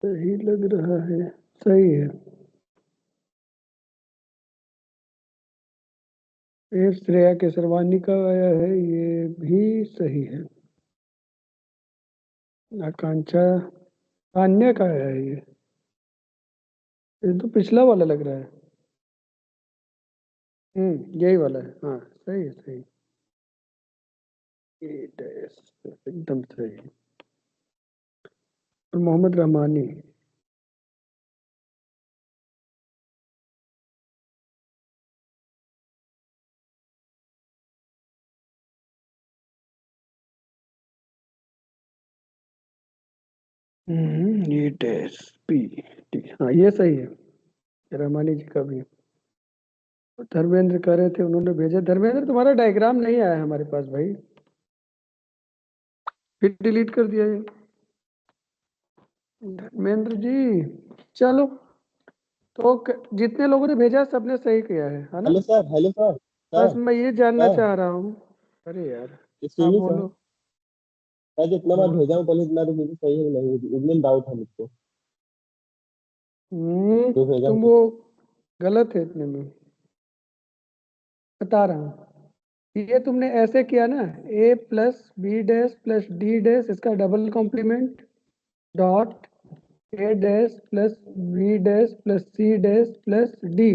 सही लग रहा है, सही है। ये श्रेया केसरवानी का आया है, ये भी सही है। आकांक्षा अन्य का आया है, ये तो पिछला वाला लग रहा है। यही वाला है, हाँ सही है सही। एकदम सही। और मोहम्मद रहमानी, ये डैश पी टी, हाँ ये सही है। रहमानी जी का भी। धर्मेंद्र कह रहे थे, उन्होंने भेजा। धर्मेंद्र तुम्हारा डायग्राम नहीं आया हमारे पास भाई, फिर डिलीट कर दिया ये। धर्मेंद्र जी चलो, तो जितने लोगों ने भेजा सबने सही किया है ना? Hello sir, hello sir. बस सर मैं ये जानना सर, चाह रहा हूँ। अरे यार, हाँ सुनिए सर। बोलो। मैं जितना बार हाँ। भेजा हूँ पहले इतना तो मुझे सही है नहीं, इतने डाउट है मुझको जो भेजा तुम हूँ। वो गलत है इतने में, बता रहा हूँ। ये तुमने ऐसे किया ना, A plus B dash plus D dash, इसका double complement dot A dash plus B dash plus C dash plus D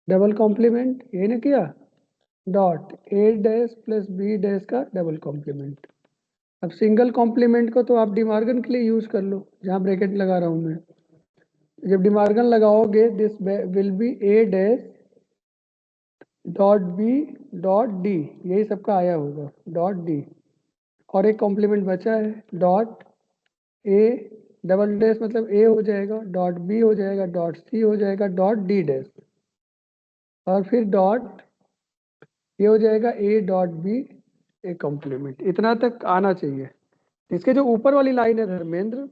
double complement, ये नहीं किया। Dot A dash plus B dash का डबल कॉम्प्लीमेंट। अब सिंगल कॉम्प्लीमेंट को तो आप डिमार्गन के लिए यूज कर लो, जहाँ ब्रैकेट लगा रहा हूँ मैं। जब डिमार्गन लगाओगे, this will be A dash dot B dot D, यही सबका आया होगा, डॉट डी। और एक कॉम्प्लीमेंट बचा है, डॉट ए डबल डैश, मतलब ए हो जाएगा, डॉट बी हो जाएगा, डॉट सी हो जाएगा, डॉट डी डैश, और फिर डॉट ये हो जाएगा A dot B A complement. इतना तक आना चाहिए। इसके जो ऊपर वाली लाइन है धर्मेंद्र,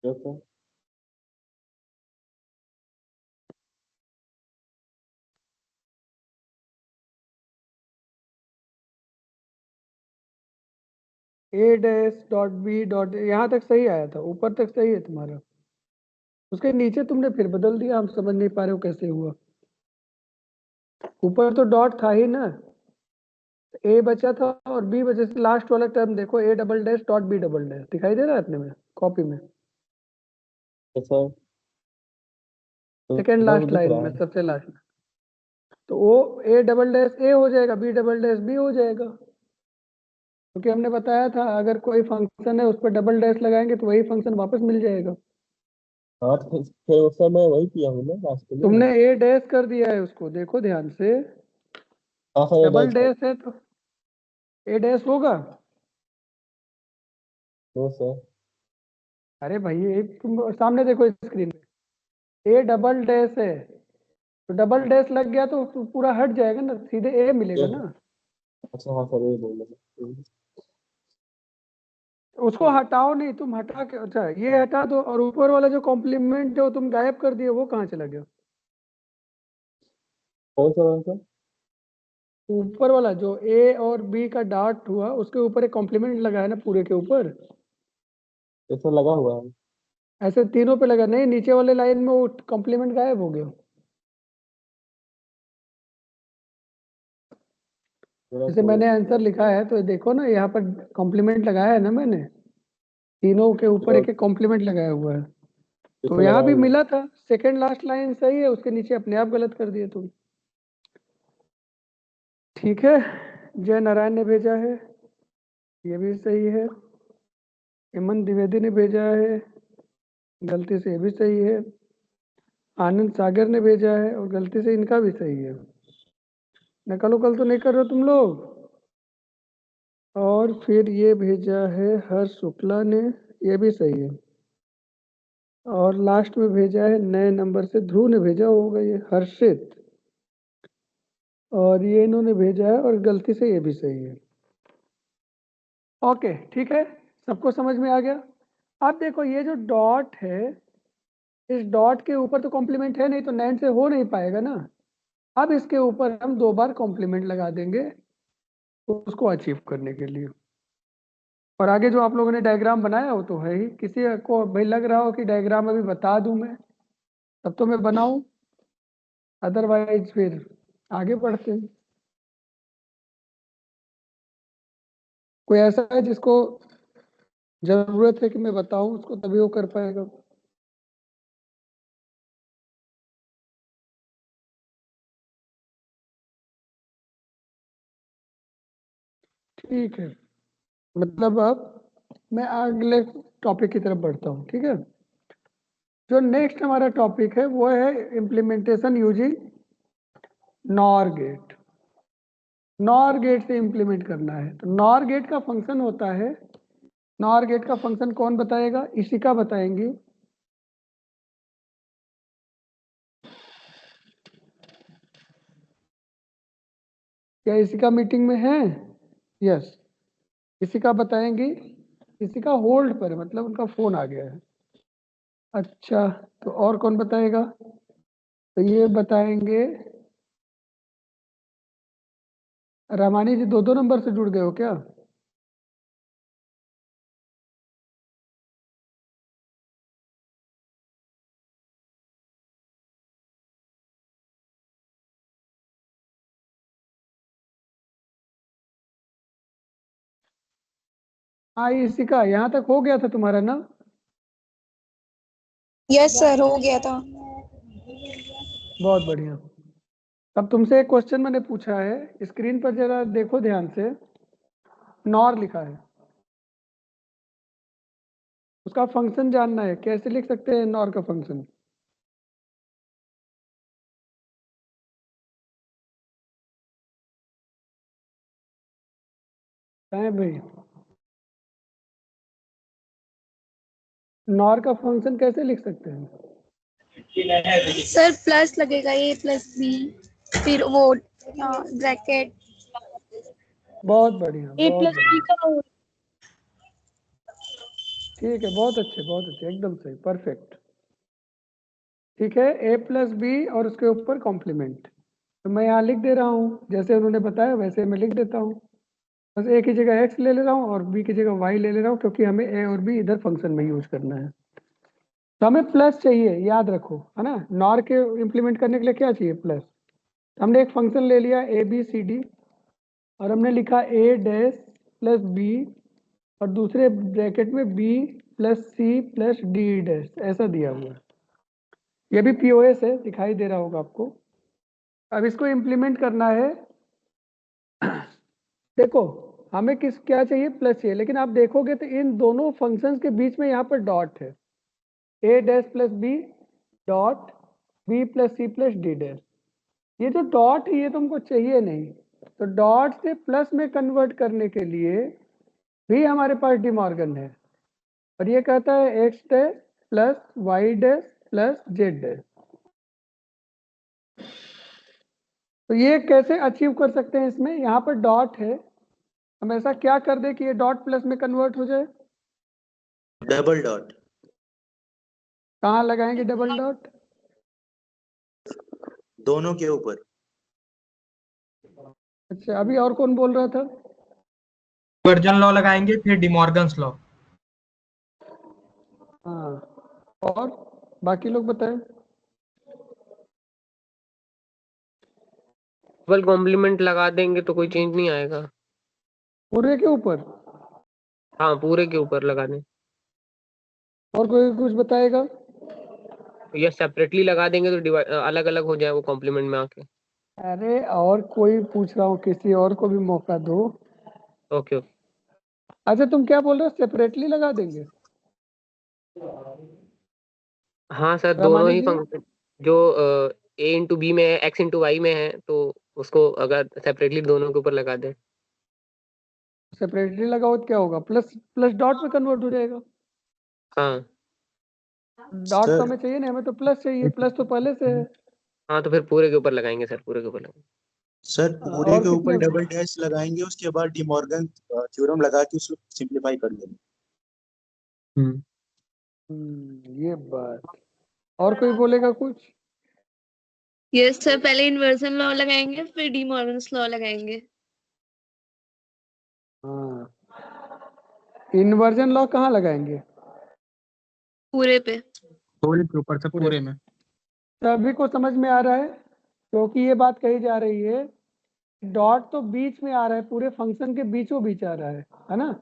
सर ए डैश डॉट बी डॉट, यहाँ तक सही आया था, ऊपर तक सही है तुम्हारा। उसके नीचे तुमने फिर बदल दिया, हम समझ नहीं पा रहे हो कैसे हुआ। ऊपर तो डॉट था ही ना, ए बचा था और बी बचा था। लास्ट वाला टर्म देखो, A double dash dot B double dash, दिखाई दे रहा है अपने में कॉपी में, सर तो सेकेंड इधर लास्ट दिख लाइन रहा में, है। सबसे लास्ट में। तो वो ए डबल डैश ए हो जाएगा, बी डबल डैश बी हो जाएगा, क्योंकि हमने बताया था अगर कोई फंक्शन है उस पर डबल डैश लगाएंगे तो वही फंक्शन वापस मिल जाएगा। हाँ तो फिर उस समय मैं वही किया हूँ ना लास्ट में। तुमने ए डैश कर दिया है उसको, देखो ध्यान से। हाँ सर, ये डबल डैश डैश है तो ए डैश होगा। No sir. अरे भाई ये तुम सामने देखो स्क्रीन पे, ए डबल डैश है तो डबल डैश लग गया तो पूरा हट जाएगा ना, सीधे ए मिलेगा ना। अच्छा हाँ सर, ये बोल रहे। उसको हटाओ नहीं, तुम हटा के, अच्छा ये हटा दो, और ऊपर वाला जो कॉम्प्लीमेंट जो तुम गायब कर दिए वो कहाँ चला गया? कौन सा सर? ऊपर वाला जो ए और बी का डॉट हुआ, उसके ऊपर एक कॉम्प्लीमेंट लगा है ना पूरे के ऊपर, ये सर लगा हुआ है। ऐसे तीनों पे लगा नहीं, नीचे वाले लाइन में वो कॉम्प्लीमेंट गायब हो गया। जैसे मैंने आंसर लिखा है तो देखो ना, यहाँ पर कॉम्प्लीमेंट लगाया है ना मैंने, तीनों के ऊपर एक एक कॉम्प्लीमेंट लगाया हुआ है। तो यहाँ भी मिला था, सेकंड लास्ट लाइन सही है, उसके नीचे अपने आप गलत कर दिए तुम। ठीक है, जय नारायण ने भेजा है, ये भी सही है। हेमंत द्विवेदी ने भेजा है, गलती से ये भी सही है। आनंद सागर ने भेजा है और गलती से इनका भी सही है। नकल उकल तो नहीं कर रहे हो तुम लोग? और फिर ये भेजा है हर्ष शुक्ला ने, ये भी सही है। और लास्ट में भेजा है नए नंबर से ध्रुव ने भेजा होगा, ये हर्षित, और ये इन्होंने भेजा है और गलती से ये भी सही है। ओके ठीक है, सबको समझ में आ गया। अब देखो ये जो डॉट है, इस डॉट के ऊपर तो कॉम्प्लीमेंट है नहीं, तो नैन से हो नहीं पाएगा ना। अब इसके ऊपर हम 2 बार कॉम्प्लीमेंट लगा देंगे उसको अचीव करने के लिए। और आगे जो आप लोगों ने डायग्राम बनाया वो तो है ही, किसी को भाई लग रहा हो कि डायग्राम अभी बता दूं मैं, तब तो मैं बनाऊं, अदरवाइज फिर आगे बढ़ते हैं। कोई ऐसा है जिसको जरूरत है कि मैं बताऊं उसको, तभी वो कर पाएगा। ठीक है, मतलब अब मैं अगले टॉपिक की तरफ बढ़ता हूँ। ठीक है, जो नेक्स्ट हमारा टॉपिक है वो है implementation using NOR gate. NOR gate से इम्प्लीमेंट करना है, तो नॉर गेट का फंक्शन होता है, नॉर गेट का फंक्शन कौन बताएगा? इशिका बताएंगी। क्या इशिका मीटिंग में है? यस, इशिका बताएंगी। इशिका होल्ड पर है, मतलब उनका फोन आ गया है। अच्छा, तो और कौन बताएगा? तो ये बताएंगे रामानी जी, 2 नंबर से जुड़ गए हो क्या? हाँ इशिका, यहाँ तक हो गया था तुम्हारा ना? यस सर, हो गया था। बहुत बढ़िया। अब तुमसे एक क्वेश्चन मैंने पूछा है, स्क्रीन पर जरा देखो ध्यान से। नॉर लिखा है, उसका फंक्शन जानना है, कैसे लिख सकते हैं नॉर का फंक्शन? है भाई, नॉर का फंक्शन कैसे लिख सकते हैं? सर प्लस लगेगा, ए प्लस बी, फिर वो ब्रैकेट। बहुत बढ़िया, ए बहुत प्लस बी बढ़िया। का होल। ठीक है, बहुत अच्छे, बहुत अच्छे, एकदम सही, परफेक्ट। ठीक है, ए प्लस बी और उसके ऊपर कॉम्प्लीमेंट। तो मैं यहाँ लिख दे रहा हूँ, जैसे उन्होंने बताया वैसे मैं लिख देता हूँ। बस ए की जगह एक्स ले ले रहा हूँ और बी की जगह वाई ले ले रहा हूँ, क्योंकि हमें ए और बी इधर फंक्शन में यूज करना है। तो हमें प्लस चाहिए, याद रखो, है ना। नॉर के इम्प्लीमेंट करने के लिए क्या चाहिए? प्लस। हमने एक फंक्शन ले लिया ए बी सी डी, और हमने लिखा ए डैश प्लस बी, और दूसरे ब्रैकेट में B plus C plus D dash, ऐसा दिया हुआ है। ये भी पीओएस है, दिखाई दे रहा होगा आपको। अब इसको इम्प्लीमेंट करना है। देखो, हमें क्या चाहिए? प्लस चाहिए, लेकिन आप देखोगे तो इन दोनों फंक्शंस के बीच में यहाँ पर डॉट है, A dash plus B dot B plus C plus D dash. ये जो डॉट है ये तुमको चाहिए नहीं, तो डॉट से प्लस में कन्वर्ट करने के लिए भी हमारे पास डिमॉर्गन है, और ये कहता है X dash plus Y dash plus Z dash. तो ये कैसे अचीव कर सकते हैं? इसमें यहाँ पर डॉट है, हम ऐसा क्या कर दे कि ये डॉट प्लस में कन्वर्ट हो जाए? Double dot. कहाँ लगाएंगे डबल डॉट? दोनों के ऊपर। अच्छा, अभी और कौन बोल रहा था? वर्जन लॉ लगाएंगे, फिर डिमॉर्गन्स लॉ। हाँ, और बाकी लोग बताएं। डबल कॉम्प्लीमेंट लगा देंगे तो कोई चेंज नहीं आएगा। पूरे के ऊपर? हाँ पूरे के ऊपर लगा दें, और कोई कुछ बताएगा? या सेपरेटली लगा देंगे तो अलग अलग हो जाए वो कॉम्प्लीमेंट में आके। अरे और कोई पूछ रहा हूँ, किसी और को भी मौका दो। Okay okay. अच्छा तुम क्या बोल रहे हो, सेपरेटली लगा देंगे? हाँ सर दोनों रामानी ही जी? फंक्शन जो ए इंटू बी में है, एक्स इंटू वाई में है, तो उसको अगर सेपरेटली दोनों के ऊपर लगा दें। सेपरेटली लगाओ तो क्या होगा, प्लस प्लस डॉट में कन्वर्ट हो जाएगा। हाँ डॉट तो सर हमें चाहिए नहीं, हमें तो प्लस चाहिए, प्लस तो पहले से है। हाँ, तो फिर पूरे के ऊपर लगाएंगे सर, पूरे के ऊपर लगाएंगे। सर पूरे और के ऊपर कितने? डबल डैश लगाएंगे, उसके बाद डिमॉर्गन थ्योरम लगा के उसको सिंप्लीफाई कर देंगे। ये बात। और कोई बोलेगा कुछ? यस सर, पहले इन्वर्जन लॉ लगाएंगे फिर डी मॉर्गन्स लॉ लगाएंगे। हाँ, इन्वर्जन लॉ कहाँ लगाएंगे? पूरे पे। पूरे के ऊपर से पूरे में। सभी को समझ में आ रहा है? क्योंकि ये बात कही जा रही है, डॉट तो बीच में आ रहा है, पूरे फंक्शन के बीचों बीच आ रहा है ना?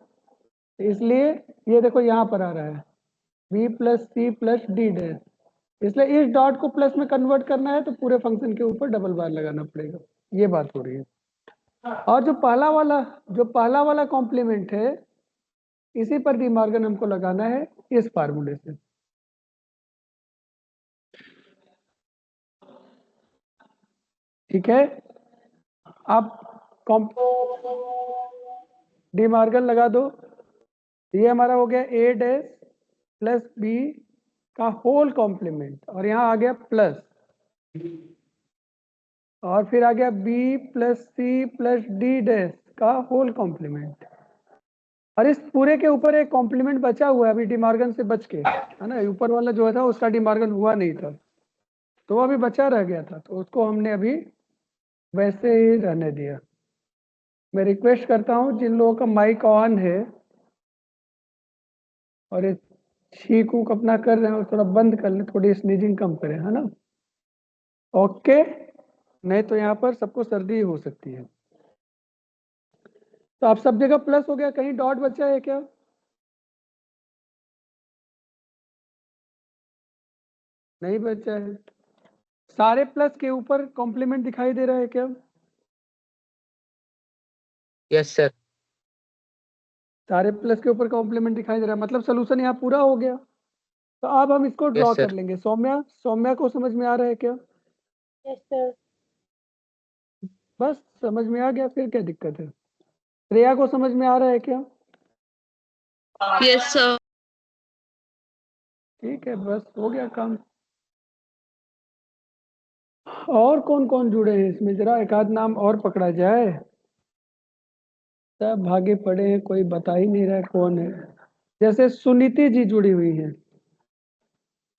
इसलिए ये देखो यहाँ पर आ रहा है b plus C plus D dash, इसलिए इस डॉट को प्लस में कन्वर्ट करना है तो पूरे फंक्शन के ऊपर डबल बार लगाना पड़ेगा। ये बात हो रही है। और जो पहला वाला कॉम्प्लीमेंट है, इसी पर डी मॉर्गन हमको लगाना है इस फार्मूले से। ठीक है, अब डी मॉर्गन लगा दो। ये हमारा हो गया ए डैश प्लस बी का होल कॉम्प्लीमेंट, और यहाँ आ गया प्लस, और फिर आ गया B plus C plus D dash का होल कॉम्प्लीमेंट। और इस पूरे के ऊपर एक कॉम्प्लीमेंट बचा हुआ है अभी डी मॉर्गन से बच के, है ना? ऊपर वाला जो था उसका डी मॉर्गन हुआ नहीं था, तो वो अभी बचा रह गया था, तो उसको हमने अभी वैसे ही रहने दिया। मैं रिक्वेस्ट करता हूँ जिन लोगों का माइक ऑन है और ये छींक ऊक अपना कर रहे हैं, और थोड़ा बंद कर लें, थोड़ी स्नीजिंग कम करें, है ना? ओके, नहीं तो यहाँ पर सबको सर्दी हो सकती है। तो आप सब जगह प्लस हो गया, कहीं डॉट बचा है क्या? नहीं बचा है। सारे प्लस के ऊपर कॉम्प्लीमेंट दिखाई दे रहा है क्या? Yes sir. सारे प्लस के ऊपर कॉम्प्लीमेंट दिखाई दे रहा है, मतलब सोल्यूशन यहाँ पूरा हो गया। तो अब हम इसको ड्रॉ यस कर सर। लेंगे। सौम्या को समझ में आ रहा है क्या? Yes sir. बस समझ में आ गया, फिर क्या दिक्कत है? श्रेया को समझ में आ रहा है क्या? Yes sir. ठीक है, बस हो गया काम। और कौन कौन जुड़े हैं इसमें, जरा एक आध नाम और पकड़ा जाए। सब भागे पड़े हैं, कोई बता ही नहीं रहा है कौन है। जैसे सुनीति जी जुड़ी हुई हैं,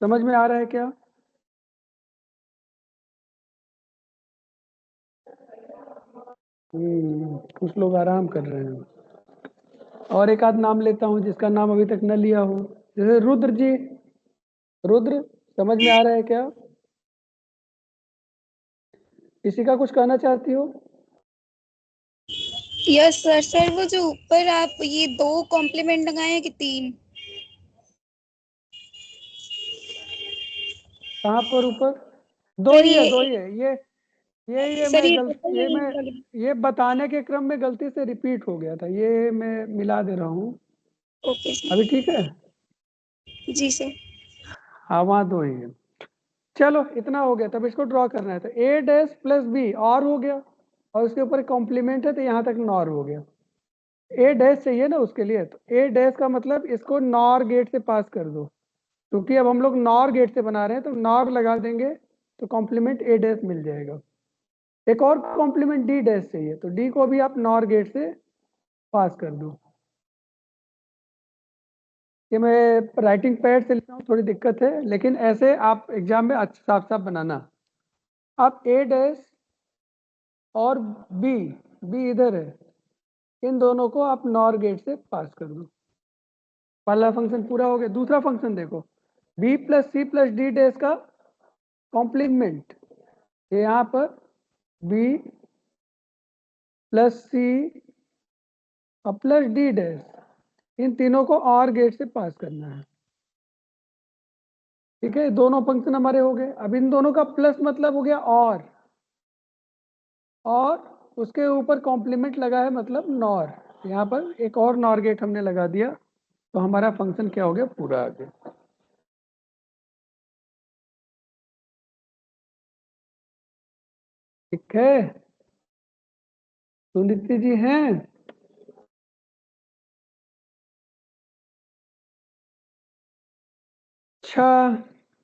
समझ में आ रहा है क्या? कुछ लोग आराम कर रहे हैं। और एक आध नाम लेता हूँ जिसका नाम अभी तक न लिया हो, जैसे रुद्र जी। रुद्र, समझ में आ रहा है क्या? किसी का कुछ कहना चाहती हो? Yes sir. सर वो जो ऊपर आप ये 2 कॉम्प्लीमेंट लगाए हैं कि 3? कहाँ पर ऊपर? दो सर ही है, ये दो ही है। सर ये ये बताने के क्रम में गलती से रिपीट हो गया था, ये मैं मिला दे रहा हूँ। Okay sir. अभी ठीक है? जी सर। हाँ, वहाँ दो ही है। चलो इतना हो गया, तब इसको ड्रॉ करना है। तो ए डैश प्लस बी और हो गया, और उसके ऊपर कॉम्प्लीमेंट है तो यहाँ तक नॉर हो गया। ए डैश चाहिए ना उसके लिए, तो ए डैश का मतलब इसको नॉर गेट से पास कर दो, क्योंकि अब हम लोग नॉर गेट से बना रहे हैं, तो नॉर लगा देंगे तो कॉम्प्लीमेंट ए डैश मिल जाएगा। एक और कॉम्प्लीमेंट डी डैश चाहिए, तो डी को भी आप नॉर गेट से पास कर दो। ये मैं राइटिंग पैड से लिखा हूँ, थोड़ी दिक्कत है, लेकिन ऐसे आप एग्जाम में अच्छा साफ साफ बनाना। आप ए डैश और बी, बी इधर है, इन दोनों को आप नॉर गेट से पास कर दो। पहला फंक्शन पूरा हो गया। दूसरा फंक्शन देखो, B plus C plus D dash का कॉम्प्लीमेंट, यहाँ पर बी प्लस सी और प्लस डी डैश, इन तीनों को और गेट से पास करना है। ठीक है, दोनों फंक्शन हमारे हो गए। अब इन दोनों का प्लस मतलब हो गया और उसके ऊपर कॉम्प्लीमेंट लगा है मतलब नॉर। यहाँ पर एक और नॉर गेट हमने लगा दिया, तो हमारा फंक्शन क्या हो गया, पूरा आ गया। ठीक है, सुनीति जी हैं? अच्छा,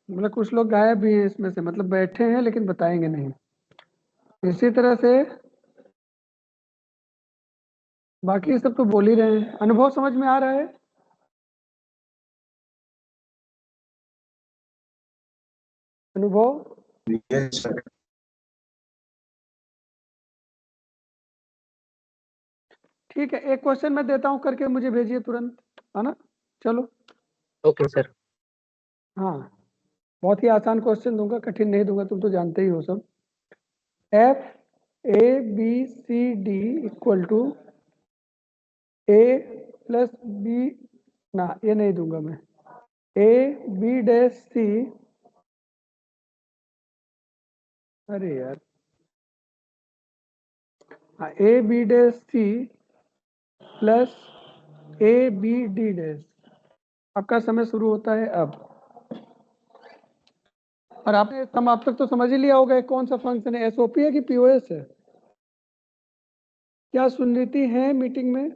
मतलब कुछ लोग गायब भी हैं इसमें से, मतलब बैठे हैं लेकिन बताएंगे नहीं। इसी तरह से बाकी सब तो बोल ही रहे हैं। अनुभव समझ में आ रहा है? अनुभव? Yes sir. ठीक है, एक क्वेश्चन मैं देता हूँ, करके मुझे भेजिए तुरंत, है ना? चलो। Okay sir. हाँ, बहुत ही आसान क्वेश्चन दूंगा, कठिन नहीं दूंगा, तुम तो जानते ही हो सब। F A B C D equal to A plus B, ना ये नहीं दूंगा मैं, ए बी डैश सी, अरे यार, हाँ, A B dash C plus A B D dash. आपका समय शुरू होता है अब। और आपने सम आप तक तो समझ ही लिया होगा ये कौन सा फंक्शन है, एसओपी है कि पीओएस है? क्या सुनीति है मीटिंग में,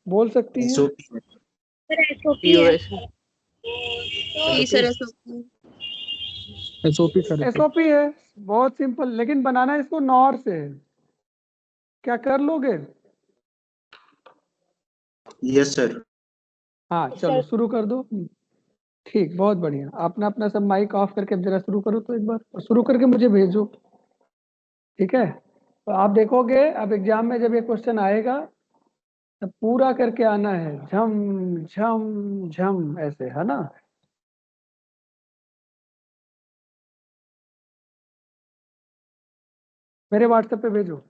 बोल सकती हैं? एसओपी है। सर एसओपी है। पीओएस। जी sir SOP. SOP sir. SOP है, बहुत सिंपल, लेकिन बनाना इसको नॉर से है। क्या कर लोगे? Yes sir. हाँ चलो शुरू कर दो। ठीक, बहुत बढ़िया। अपना अपना सब माइक ऑफ करके अब जरा शुरू करो तो एक बार, और शुरू करके मुझे भेजो। ठीक है, तो आप देखोगे अब एग्जाम में जब ये क्वेश्चन आएगा तब पूरा करके आना है, झम झम झम ऐसे, है ना? मेरे व्हाट्सएप पे भेजो।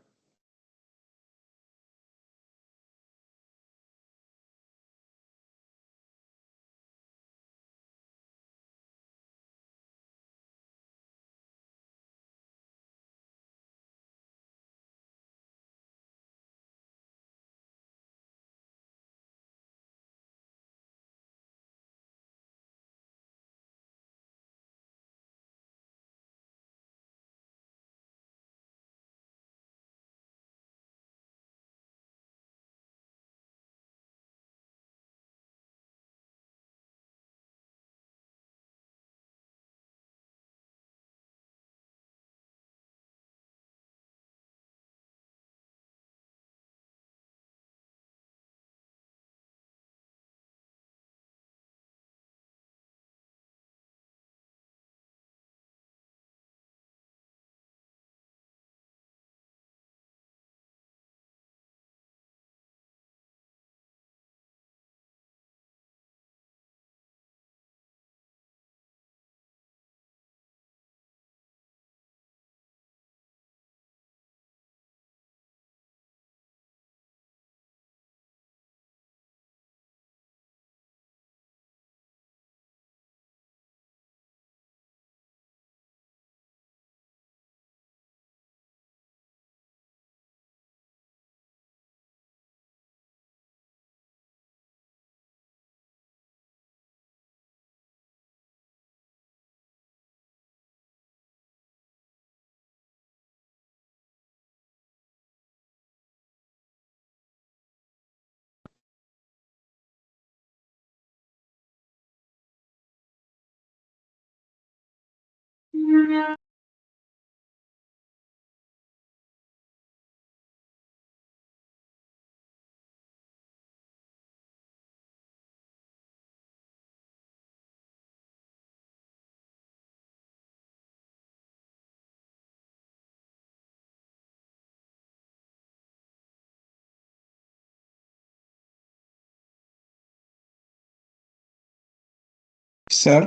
Sir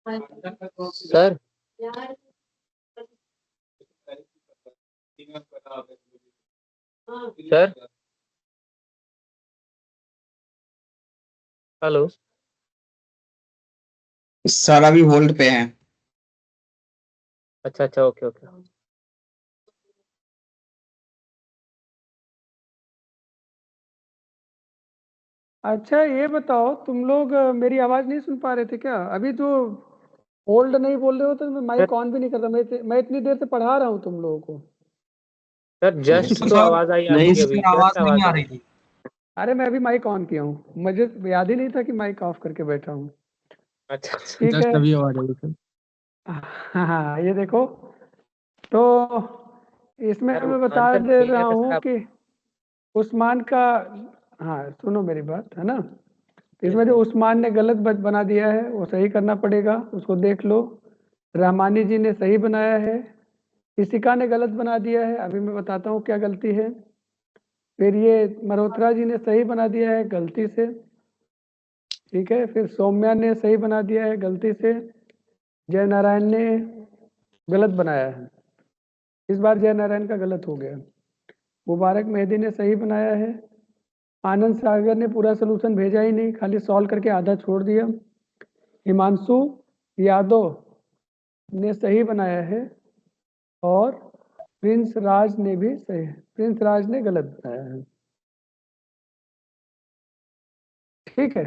sir sir hello sir अभी होल्ड पे हैं। अच्छा अच्छा ओके ओके अच्छा ये बताओ, तुम लोग मेरी आवाज नहीं सुन पा रहे थे क्या? अभी तो होल्ड नहीं बोल रहे हो तो मैं माइक ऑन भी नहीं करता। मैं इतनी देर से पढ़ा रहा हूँ तुम लोगों को। सर जस्ट तो सर आवाज आई नहीं आपकी, अभी सर आवाज जस्ट नहीं आवाज आ आई। रही थी। अरे मैं अभी माइक ऑन किया हूँ, मुझे याद ही नहीं था कि माइक ऑफ करके बैठा हूँ। अच्छा अच्छा ठीक है। अभी आवाज आई सर। हाँ ये देखो, तो इसमें सर मैं बता आंसर दे मिल गया रहा था सर हूँ आप? कि उस्मान का, हाँ सुनो मेरी बात, है ना। इसमें यस जो सर उस्मान ने गलत बना दिया है वो सही करना पड़ेगा, उसको देख लो। रहमानी जी ने सही बनाया है, इसिका ने गलत बना दिया है, अभी मैं बताता हूँ क्या गलती है। फिर ये मल्होत्रा जी ने सही बना दिया है गलती से, ठीक है। फिर सौम्या ने सही बना दिया है गलती से। जय नारायण ने गलत बनाया है, इस बार जय नारायण का गलत हो गया। मुबारक मेहदी ने सही बनाया है। आनंद सागर ने पूरा सोल्यूशन भेजा ही नहीं, खाली सॉल्व करके आधा छोड़ दिया। हिमांशु यादव ने सही बनाया है, और प्रिंस राज ने भी सही, प्रिंस राज ने गलत बनाया है। ठीक है,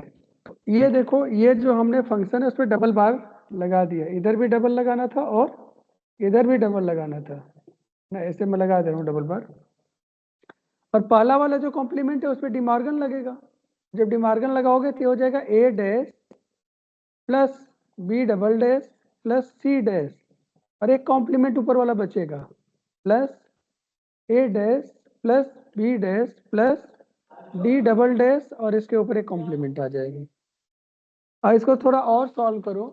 ये देखो, ये जो हमने फंक्शन है उस पर डबल बार लगा दिया, इधर भी डबल लगाना था और इधर भी डबल लगाना था। मैं ऐसे में लगा दे रहा हूँ डबल बार। और पहला वाला जो कॉम्प्लीमेंट है उस पर डिमार्गन लगेगा। जब डिमार्गन लगाओगे तो हो जाएगा A dash plus B double dash plus C dash, और एक कॉम्प्लीमेंट ऊपर वाला बचेगा, plus A dash plus B dash plus D double dash, और इसके ऊपर एक कॉम्प्लीमेंट आ जाएगी। और इसको थोड़ा और सॉल्व करो,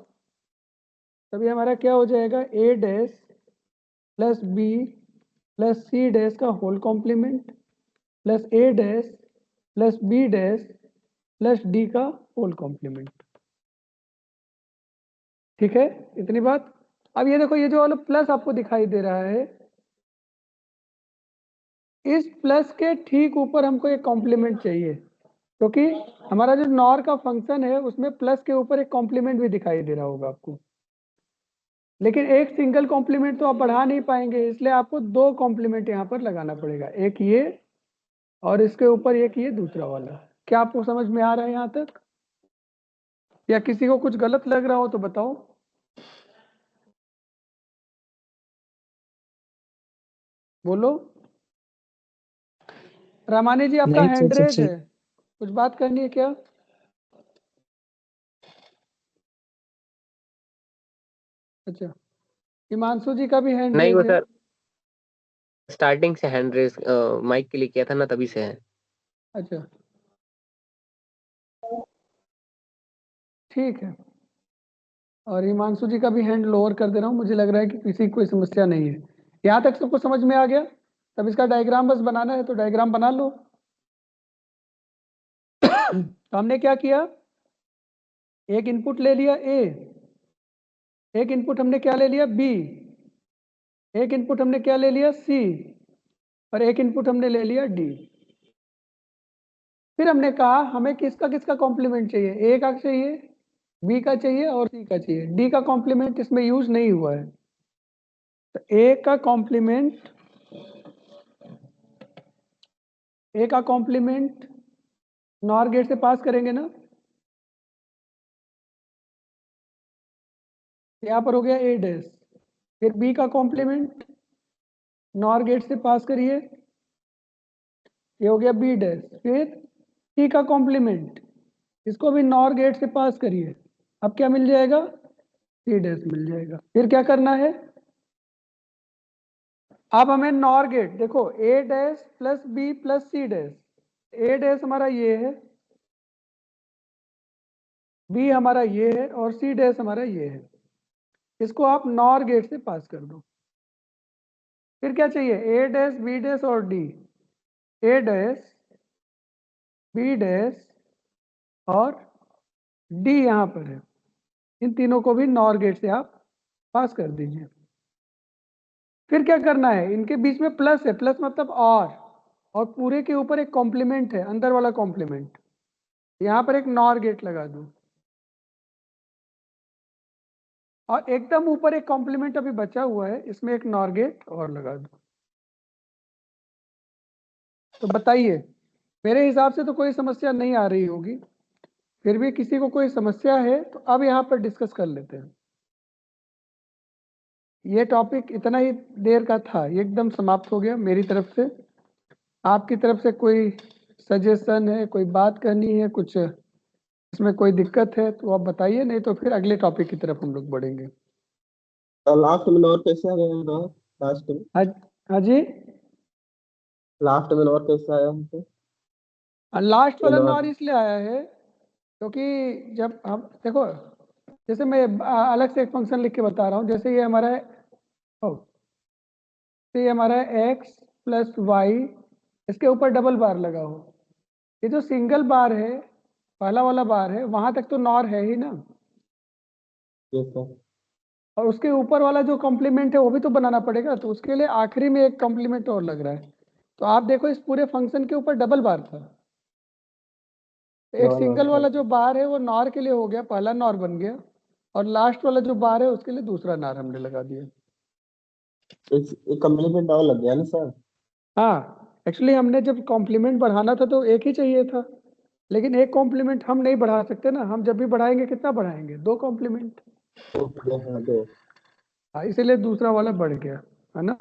तभी हमारा क्या हो जाएगा, A dash plus B plus C dash का whole complement plus A dash plus B dash plus D का होल कॉम्प्लीमेंट। ठीक है, इतनी बात। अब ये देखो, ये जो वाला प्लस आपको दिखाई दे रहा है, इस प्लस के ठीक ऊपर हमको एक कॉम्प्लीमेंट चाहिए, क्योंकि हमारा जो नॉर का फंक्शन है उसमें प्लस के ऊपर एक कॉम्प्लीमेंट भी दिखाई दे रहा होगा आपको, लेकिन एक सिंगल कॉम्प्लीमेंट तो आप बढ़ा नहीं पाएंगे, इसलिए आपको दो कॉम्प्लीमेंट यहाँ पर लगाना पड़ेगा, एक ये और इसके ऊपर एक ये दूसरा वाला। क्या आपको समझ में आ रहा है यहाँ तक, या किसी को कुछ गलत लग रहा हो तो बताओ। बोलो। रामानी जी आपका हैंड रेज है, कुछ बात करनी है क्या? अच्छा, हिमांशु जी का भी हैंड नहीं वो रेज है। सर स्टार्टिंग से हैंड रेस माइक के लिए किया था ना, तभी से है। अच्छा ठीक है, और हिमांशु जी का भी हैंड लोअर कर दे रहा हूँ, मुझे लग रहा है कि किसी को कोई समस्या नहीं है। यहाँ तक सबको समझ में आ गया? तब इसका डायग्राम बस बनाना है, तो डायग्राम बना लो। तो हमने क्या किया, एक इनपुट ले लिया ए, एक इनपुट हमने क्या ले लिया बी, एक इनपुट हमने क्या ले लिया सी, और एक इनपुट हमने ले लिया डी। फिर हमने कहा हमें किसका किसका कॉम्प्लीमेंट चाहिए, ए का चाहिए, बी का चाहिए और सी का चाहिए। डी का कॉम्प्लीमेंट इसमें यूज नहीं हुआ है, तो ए का कॉम्प्लीमेंट, ए का कॉम्प्लीमेंट नॉर गेट से पास करेंगे ना, यहाँ पर हो गया ए डैश। फिर बी का कॉम्प्लीमेंट नॉर गेट से पास करिए, ये हो गया बी डैश। फिर सी का कॉम्प्लीमेंट, इसको भी नॉर गेट से पास करिए, अब क्या मिल जाएगा, सी डैश मिल जाएगा। फिर क्या करना है, अब हमें नॉर गेट देखो, A dash plus B plus C dash, A dash हमारा ये है, बी हमारा ये है और सी डैश हमारा ये है, इसको आप नॉर गेट से पास कर दो। फिर क्या चाहिए, ए डैश बी डैश और डी, ए डैश बी डैश और डी यहाँ पर है, इन तीनों को भी नॉर गेट से आप पास कर दीजिए। फिर क्या करना है, इनके बीच में प्लस है, प्लस मतलब और पूरे के ऊपर एक कॉम्प्लीमेंट है, अंदर वाला कॉम्प्लीमेंट, यहां पर एक नॉर गेट लगा दूं और एकदम ऊपर एक कॉम्प्लीमेंट अभी बचा हुआ है, इसमें एक नॉर गेट और लगा दूं। तो बताइए, मेरे हिसाब से तो कोई समस्या नहीं आ रही होगी, फिर भी किसी को कोई समस्या है तो अब यहाँ पर डिस्कस कर लेते हैं। ये टॉपिक इतना ही देर का था, ये एकदम समाप्त हो गया मेरी तरफ से। आपकी तरफ से कोई सजेशन है, कोई बात करनी है, कुछ इसमें कोई दिक्कत है तो आप बताइए, नहीं तो फिर अगले टॉपिक की तरफ हम लोग बढ़ेंगे। लास्ट में और कैसे आ गया ना? लास्ट में हाँ जी, लास्ट में और कैसे आया हमको? लास्ट वाला नॉर नॉर इसलिए आया है क्योंकि जब हम देखो, जैसे मैं अलग से एक फंक्शन लिख के बता रहा हूँ, जैसे ये हमारा है, तो ये हमारा है x प्लस वाई, इसके ऊपर डबल बार लगा हो, ये जो सिंगल बार है, पहला वाला बार है, वहां तक तो नॉर है ही ना, यस सर। और उसके ऊपर वाला जो कॉम्प्लीमेंट है वो भी तो बनाना पड़ेगा, तो उसके लिए आखिरी में एक कॉम्प्लीमेंट और लग रहा है। तो आप देखो इस पूरे फंक्शन के ऊपर डबल बार था, एक सिंगल वाला जो बार है वो नॉर के लिए हो गया, पहला नॉर बन गया, और लास्ट वाला जो बार है उसके लिए दूसरा नॉर हमने लगा दिया। एक कम्प्लीमेंट और लग गया ना सर? हाँ, एक्चुअली हमने जब कॉम्प्लीमेंट बढ़ाना था तो एक ही चाहिए था, लेकिन एक कॉम्प्लीमेंट हम नहीं बढ़ा सकते ना, हम जब भी बढ़ाएंगे कितना बढ़ाएंगे, 2 कॉम्प्लीमेंट। हाँ दो। हाँ, इसीलिए दूसरा वाला बढ़ गया है ना।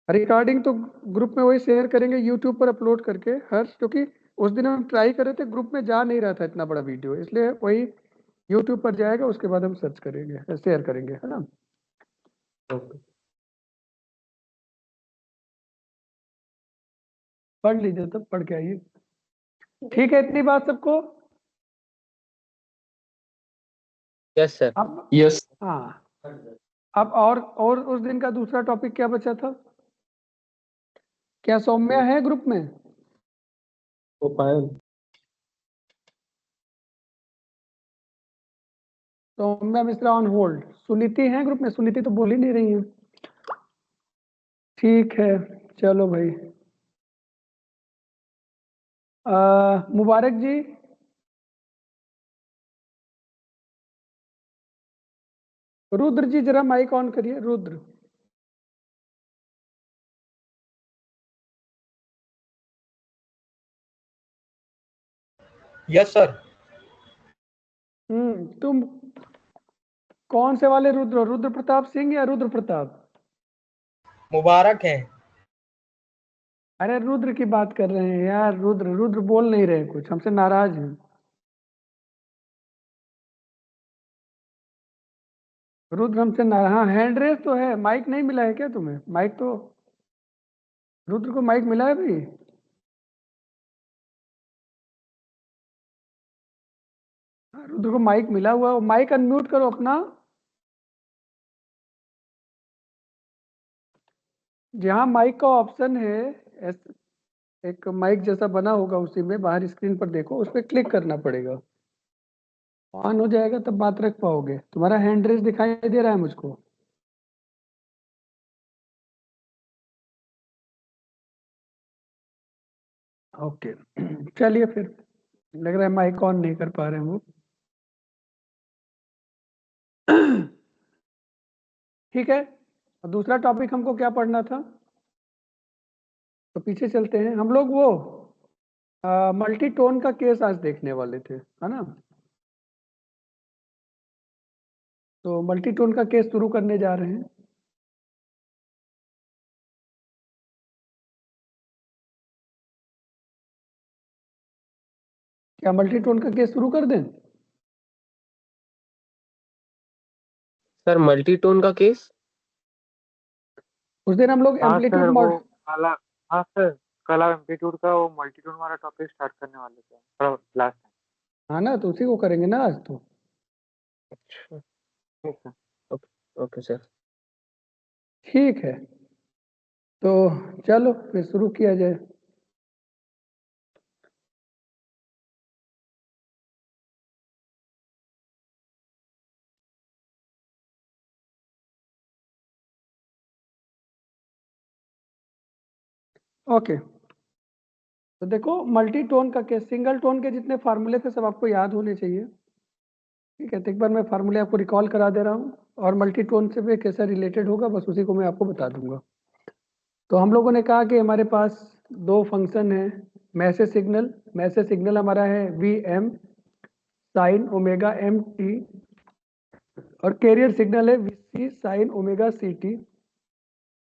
रिकॉर्डिंग तो ग्रुप में वही शेयर करेंगे, यूट्यूब पर अपलोड करके हर, क्योंकि उस दिन हम ट्राई कर रहे थे, ग्रुप में जा नहीं रहा था इतना बड़ा वीडियो, इसलिए वही यूट्यूब पर जाएगा, उसके बाद हम सर्च करेंगे, शेयर करेंगे, है ना। पढ़ लीजिए, तब पढ़ के आइए। ठीक है, इतनी बात सबको। Yes sir. अब यस हाँ, अब और उस दिन का दूसरा टॉपिक क्या बचा था? क्या सौम्या है ग्रुप में? वो पायल। Saumya Mishra on hold. सुनीति है ग्रुप में? सुनीति तो बोल ही नहीं रही है। ठीक है, चलो भाई। मुबारक जी, रुद्र जी जरा माइक ऑन करिए, रुद्र। Yes sir. तुम कौन से वाले रुद्र, रुद्र प्रताप सिंह या रुद्र प्रताप? मुबारक है। अरे रुद्र की बात कर रहे हैं यार, रुद्र रुद्र बोल नहीं रहे, कुछ हमसे नाराज हैं। रुद्र हमसे नाराज, हाँ हैंड रेस तो है, माइक नहीं मिला है क्या तुम्हें? माइक तो रुद्र को माइक मिला है भाई? हाँ, रुद्र को माइक मिला हुआ, माइक अनम्यूट करो अपना। जहाँ माइक का ऑप्शन है, एक माइक जैसा बना होगा, उसी में बाहर स्क्रीन पर देखो, उस पर क्लिक करना पड़ेगा, ऑन हो जाएगा तब बात रख पाओगे। तुम्हारा हैंड रेस दिखाई दे रहा है मुझको? ओके, चलिए फिर, लग रहा है माइक ऑन नहीं कर पा रहे हैं वो। ठीक है, और दूसरा टॉपिक हमको क्या पढ़ना था? तो पीछे चलते हैं हम लोग, वो मल्टी टोन का केस आज देखने वाले थे, है ना। तो मल्टी टोन का केस शुरू करने जा रहे हैं। क्या मल्टी टोन का केस शुरू कर दें? सर मल्टी टोन का केस? उस दिन हम लोग एम्पलीट्यूड मॉड, हाँ सर, कल आप एम्पलीट्यूड का वो मल्टीट्यूड वाला टॉपिक स्टार्ट करने वाले थे क्लास में। हाँ ना, तो उसी को करेंगे ना आज तो। अच्छा ठीक है, ओके ओके सर। ठीक है, तो चलो फिर शुरू किया जाए। ओके, तो देखो मल्टी टोन का केस, सिंगल टोन के जितने फार्मूले थे सब आपको याद होने चाहिए। ठीक है, तो एक बार मैं फार्मूले आपको रिकॉल करा दे रहा हूँ, और मल्टी टोन से भी कैसा रिलेटेड होगा बस उसी को मैं आपको बता दूंगा। तो हम लोगों ने कहा कि हमारे पास दो फंक्शन है, मैसेज सिग्नल हमारा है V M sine omega M T, और कैरियर सिग्नल है V C sine omega C T.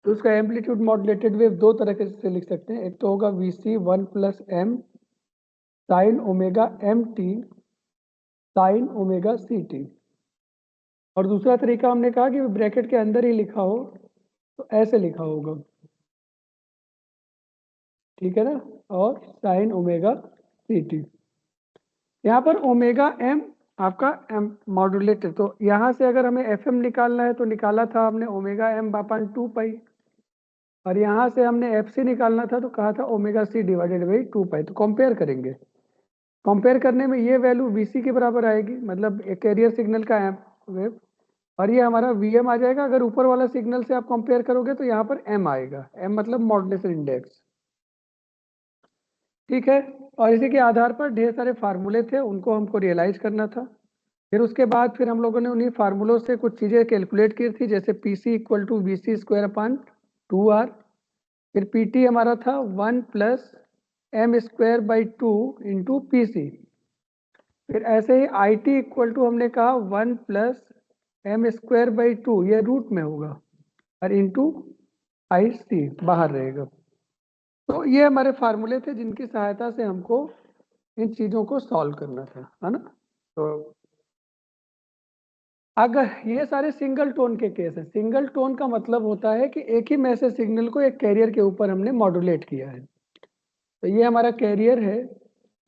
तो उसका एम्पलीट्यूड मॉड्यूलेटेड वेव दो तरह के से लिख सकते हैं, एक तो होगा V C 1 + m sine omega M T sine omega C T, और दूसरा तरीका हमने कहा कि ब्रैकेट के अंदर ही लिखा हो तो ऐसे लिखा होगा, ठीक है ना, और साइन ओमेगा सी टी। यहाँ पर ओमेगा एम आपका एम मॉड्यूलेट है, तो यहाँ से अगर हमें एफ एम निकालना है तो निकाला था हमने ओमेगा एम बापान 2 पाई, और यहाँ से हमने एफ सी निकालना था तो कहा था ओमेगा सी डिवाइडेड बाई 2 पाई। तो कंपेयर करेंगे, कंपेयर करने में ये वैल्यू वी सी के बराबर आएगी, मतलब एक कैरियर सिग्नल का एम वेव, और ये हमारा वी एम आ जाएगा। अगर ऊपर वाला सिग्नल से आप कंपेयर करोगे तो यहाँ पर एम आएगा, एम मतलब मॉड्यूलेशन इंडेक्स, ठीक है। और इसी के आधार पर ढेर सारे फार्मूले थे, उनको हमको रियलाइज करना था। फिर उसके बाद फिर हम लोगों ने उन्हीं फार्मूलों से कुछ चीज़ें कैलकुलेट की थी, जैसे P C equal to V C square upon 2r, फिर पी टी हमारा था 1 + m square by 2 into P C, फिर ऐसे ही आई टी इक्वल टू हमने कहा 1 + m स्क्वायर बाई 2, ये रूट में होगा, और इंटू आई सी बाहर रहेगा। तो ये हमारे फार्मूले थे जिनकी सहायता से हमको इन चीज़ों को सॉल्व करना था, है ना। तो अगर ये सारे सिंगल टोन के केस हैं, सिंगल टोन का मतलब होता है कि एक ही मैसेज सिग्नल को एक कैरियर के ऊपर हमने मॉड्यूलेट किया है। तो ये हमारा कैरियर है,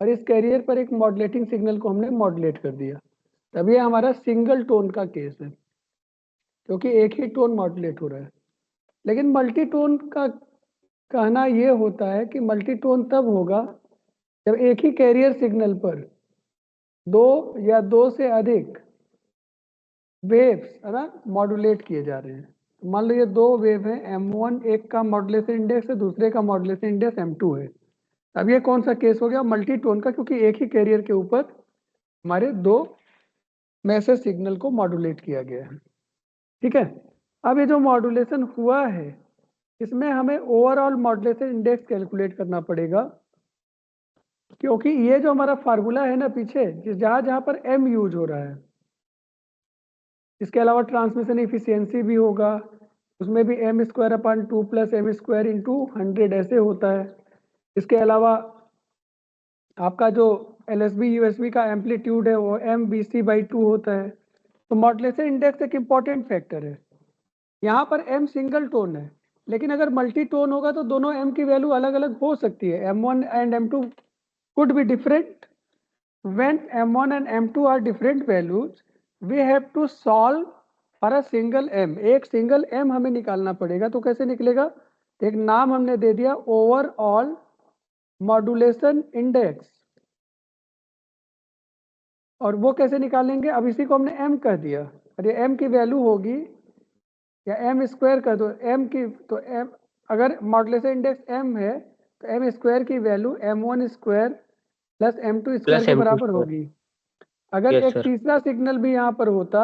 और इस कैरियर पर एक मॉड्यूलेटिंग सिग्नल को हमने मॉड्यूलेट कर दिया, तब ये हमारा सिंगल टोन का केस है, क्योंकि एक ही टोन मॉड्यूलेट हो रहा है। लेकिन मल्टी टोन का कहना ये होता है कि मल्टी टोन तब होगा जब एक ही कैरियर सिग्नल पर दो या दो से अधिक वेव्स है ना मॉड्यूलेट किए जा रहे हैं। मान लो ये दो वेव हैं, m1 एक का मॉड्यूलेशन इंडेक्स है, दूसरे का मॉड्यूलेशन इंडेक्स m2 है। अब ये कौन सा केस हो गया, मल्टी टोन का, क्योंकि एक ही कैरियर के ऊपर हमारे दो मैसेज सिग्नल को मॉड्यूलेट किया गया है, ठीक है। अब ये जो मॉड्यूलेशन हुआ है इसमें हमें ओवरऑल मॉड्यूलेशन इंडेक्स कैलकुलेट करना पड़ेगा, क्योंकि ये जो हमारा फार्मूला है ना पीछे, जहाँ जहाँ पर m यूज हो रहा है, इसके अलावा ट्रांसमिशन इफिशियंसी भी होगा, उसमें भी m square upon 2 + m square into 100 ऐसे होता है। इसके अलावा आपका जो LSB USB का एम्पलीट्यूड है वो m/2 होता है। तो मॉड्यूलेशन इंडेक्स एक इम्पॉर्टेंट फैक्टर है। यहाँ पर m सिंगल टोन है, लेकिन अगर मल्टी टोन होगा तो दोनों m की वैल्यू अलग अलग हो सकती है। m1 and m2 could be different. When m1 and m2 are different values, we have to solve for a single m. एक सिंगल m हमें निकालना पड़ेगा। तो कैसे निकलेगा, एक नाम हमने दे दिया ओवरऑल मॉड्यूलेशन इंडेक्स, और वो कैसे निकालेंगे, अब इसी को हमने m कह दिया, और ये m की वैल्यू होगी, या m स्क्वायर कर दो m की, तो m अगर मॉड्यूलेशन इंडेक्स m है तो m स्क्वायर की value m1 square + m2 square के बराबर होगी। अगर एक तीसरा सिग्नल भी यहाँ पर होता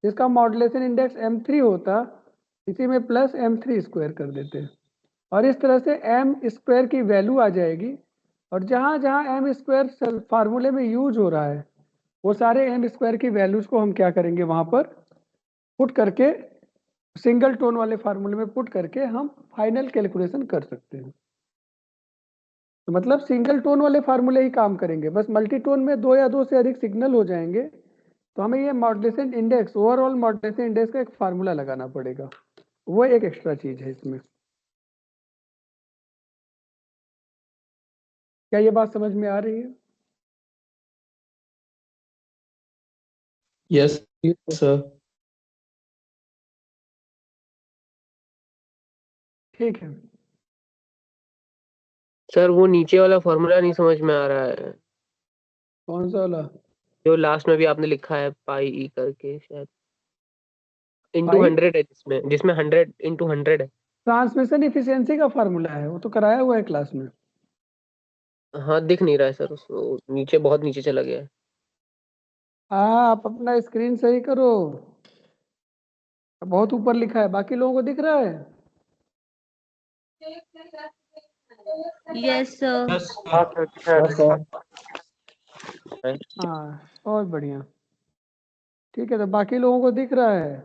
जिसका मॉड्यूलेशन इंडेक्स m3 होता, इसी में प्लस m3 स्क्वायर कर देते, और इस तरह से m स्क्वायर की वैल्यू आ जाएगी। और जहाँ जहाँ m स्क्वायर फार्मूले में यूज हो रहा है वो सारे m स्क्वायर की वैल्यूज को हम क्या करेंगे, वहाँ पर पुट करके, सिंगल टोन वाले फार्मूले में पुट करके हम फाइनल कैलकुलेशन कर सकते हैं। तो मतलब सिंगल टोन वाले फार्मूले ही काम करेंगे, बस मल्टी टोन में दो या दो से अधिक सिग्नल हो जाएंगे तो हमें ये modulation index, overall modulation index का एक फार्मूला लगाना पड़ेगा, वो एक एक्स्ट्रा चीज है इसमें। क्या ये बात समझ में आ रही है? Yes sir. ठीक है सर वो नीचे वाला फॉर्मूला नहीं समझ में आ रहा है, कौन सा वाला, जो लास्ट में भी आपने लिखा है पाई करके, शायद इंटू पाई? 100 है, जिसमें 100 × 100 है। ट्रांसमिशन इफिशियंसी का फार्मूला है, वो तो कराया हुआ है क्लास में। हाँ दिख नहीं रहा है सर, उसको नीचे बहुत नीचे चला गया है। हाँ, आप अपना स्क्रीन सही करो, बहुत ऊपर लिखा है, बाकी लोगों को दिख रहा है? Yes sir. बस हाँ सर दिख रहा है, दिख रहा है। हाँ, बहुत बढ़िया। ठीक है, तो बाकी लोगों को दिख रहा है?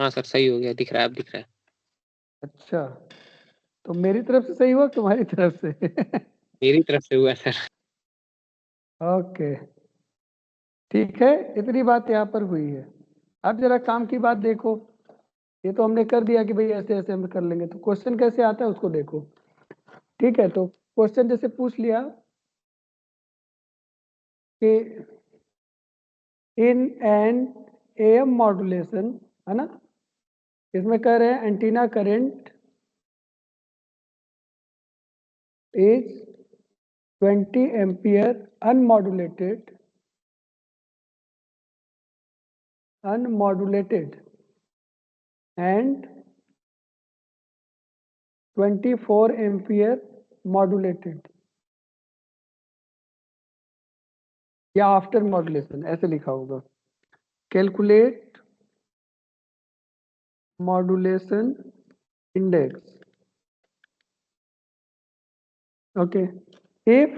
हाँ सर सही हो गया, दिख रहा है, अब दिख रहा है। अच्छा, तो मेरी तरफ से सही हुआ, तुम्हारी तरफ से? मेरी तरफ से हुआ सर। ओके, ठीक है, इतनी बात यहाँ पर हुई है। अब जरा काम की बात देखो। ये तो हमने कर दिया कि भाई ऐसे ऐसे हम कर लेंगे, तो क्वेश्चन कैसे आता है उसको देखो। ठीक है, तो क्वेश्चन जैसे पूछ लिया कि इन एन एम मॉड्यूलेशन, है ना, इसमें कह रहे हैं antenna current is 20 ampere unmodulated and 24 ampere modulated या आफ्टर मॉड्यूलेशन, ऐसे लिखा होगा। Calculate modulation index. Okay, if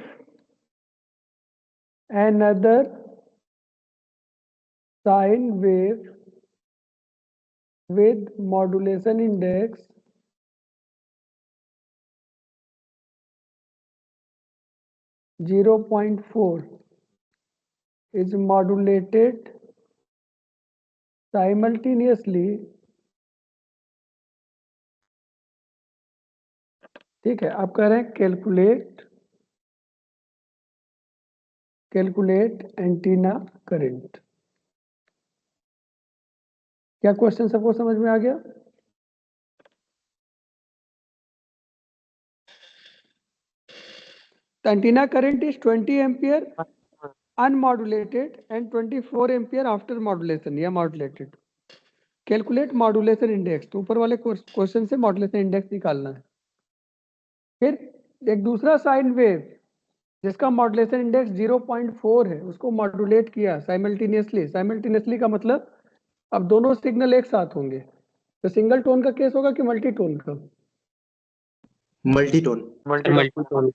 another sine wave with modulation index (0.4) is modulated simultaneously, ठीक है, आप कह रहे हैं कैलकुलेट एंटीना करंट। क्या क्वेश्चन सबको समझ में आ गया? Antenna current is 20 ampere unmodulated and 24 ampere after modulation या मॉड्यूलेटेड। कैलकुलेट मॉड्यूलेशन इंडेक्स, तो ऊपर वाले क्वेश्चन से मॉड्यूलेशन इंडेक्स निकालना है। फिर एक दूसरा साइन वेव जिसका मॉड्यूलेशन इंडेक्स 0.4 है, उसको मॉड्यूलेट किया साइमल्टेनियसली का मतलब अब दोनों सिग्नल एक साथ होंगे, तो सिंगल टोन का केस होगा कि मल्टी टोन का? Multi tone. मल्टीटोन।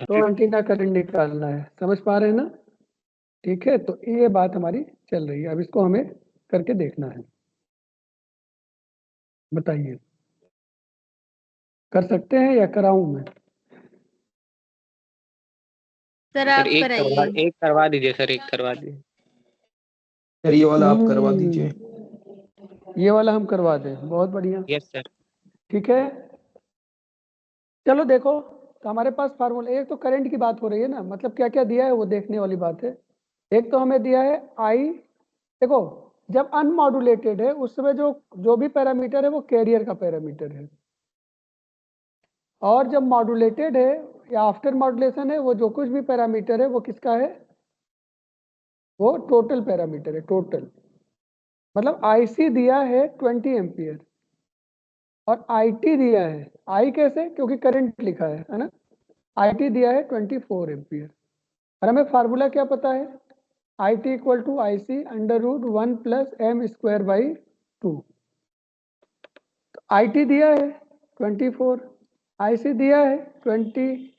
तो एंटीना करंट निकालना है, समझ पा रहे हैं ना? ठीक है, तो ये बात हमारी चल रही है, अब इसको हमें करके देखना है। बताइए, कर सकते हैं या कराऊं मैं? सर आप सर कराइए। एक करवा दीजिए सर, एक करवा दीजिए। सर ये वाला आप करवा दीजिए। ये वाला हम करवा दें, बहुत बढ़िया। Yes sir. ठीक है, चलो देखो, तो हमारे पास फार्मूला, एक तो करंट की बात हो रही है ना, मतलब क्या क्या दिया है वो देखने वाली बात है। एक तो हमें दिया है आई, देखो जब अनमॉड्यूलेटेड है उस समय जो भी पैरामीटर है वो कैरियर का पैरामीटर है, और जब मॉड्यूलेटेड है या आफ्टर मॉड्यूलेशन है वो जो कुछ भी पैरामीटर है वो किसका है? वो टोटल पैरामीटर है, टोटल। मतलब आईसी दिया है 20 एम्पियर और आईटी दिया है, आई कैसे? क्योंकि करंट लिखा है ना। आईटी दिया है 24 एम्पियर और हमें फार्मूला क्या पता है? I T equal to I C under root 1 plus M square by 2। I T दिया है 24, आई सी दिया है 20,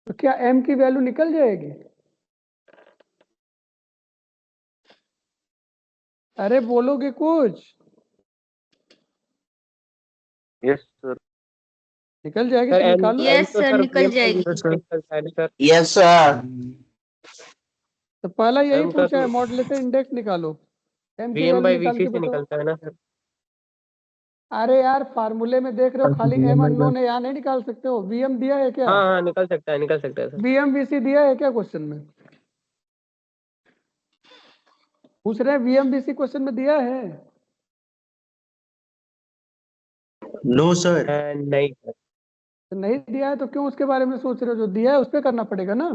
तो क्या एम की वैल्यू निकल जाएगी? अरे बोलोगे कुछ? Yes sir. निकल जाएगी सर तो निकालो। यस सर, निकल जाएगी। Sir yes sir. तो पहला यही M का पूछा है, तो मॉड्यूलेशन इंडेक्स निकालो, एम की VM वैल्यू बाई निकाल VC के से बताओ। निकलता है ना सर। अरे यार फार्मूले में देख रहे हो खाली एम अननोन है, यहाँ नहीं निकाल सकते हो। वीएम दिया है क्या? हाँ हाँ निकल सकता है सर। वीएम वीसी दिया है क्या क्वेश्चन में? पूछ रहे हैं वीएम वीसी क्वेश्चन में दिया है? No sir. नहीं सर। तो नहीं दिया है तो क्यों उसके बारे में सोच रहे हो? जो दिया है उस पर करना पड़ेगा ना।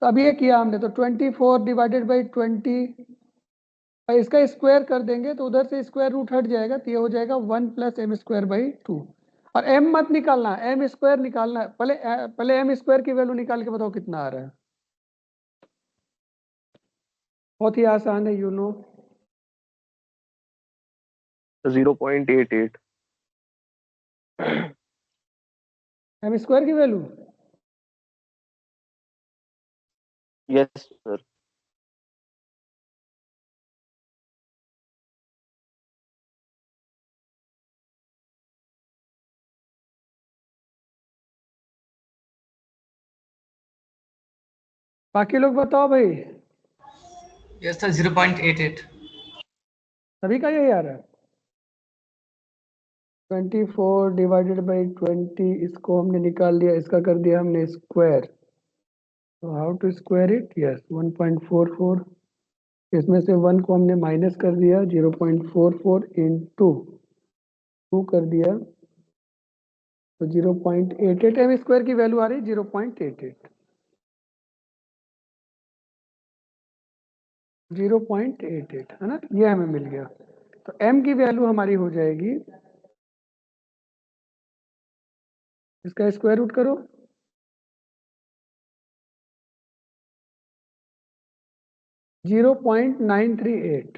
तो अब ये किया हमने, तो 24 डिवाइडेड बाई 20 और इसका स्क्वायर कर देंगे तो उधर से स्क्वायर रूट हट जाएगा, तो ये हो जाएगा 1 + m²/2। और m मत निकालना, m स्क्वायर निकालना है। पहले m स्क्वायर की वैल्यू निकाल के बताओ कितना आ रहा है। बहुत ही आसान है, 0.88। m स्क्वायर की वैल्यू। Yes sir. बाकी लोग बताओ भाई। Yes sir 0.88। सभी का यही आ रहा है। 24 / 20, इसको हमने निकाल लिया, इसका कर दिया हमने स्क्वायर। तो how to square it? Yes 1.44। इसमें से 1 को हमने माइनस कर दिया, 0.44 इंटू 2 कर दिया, तो 0.88 m स्क्वायर की वैल्यू आ रही 0.88। 0.88 है ना, ये हमें मिल गया। तो m की वैल्यू हमारी हो जाएगी, इसका स्क्वायर रूट करो, 0.938।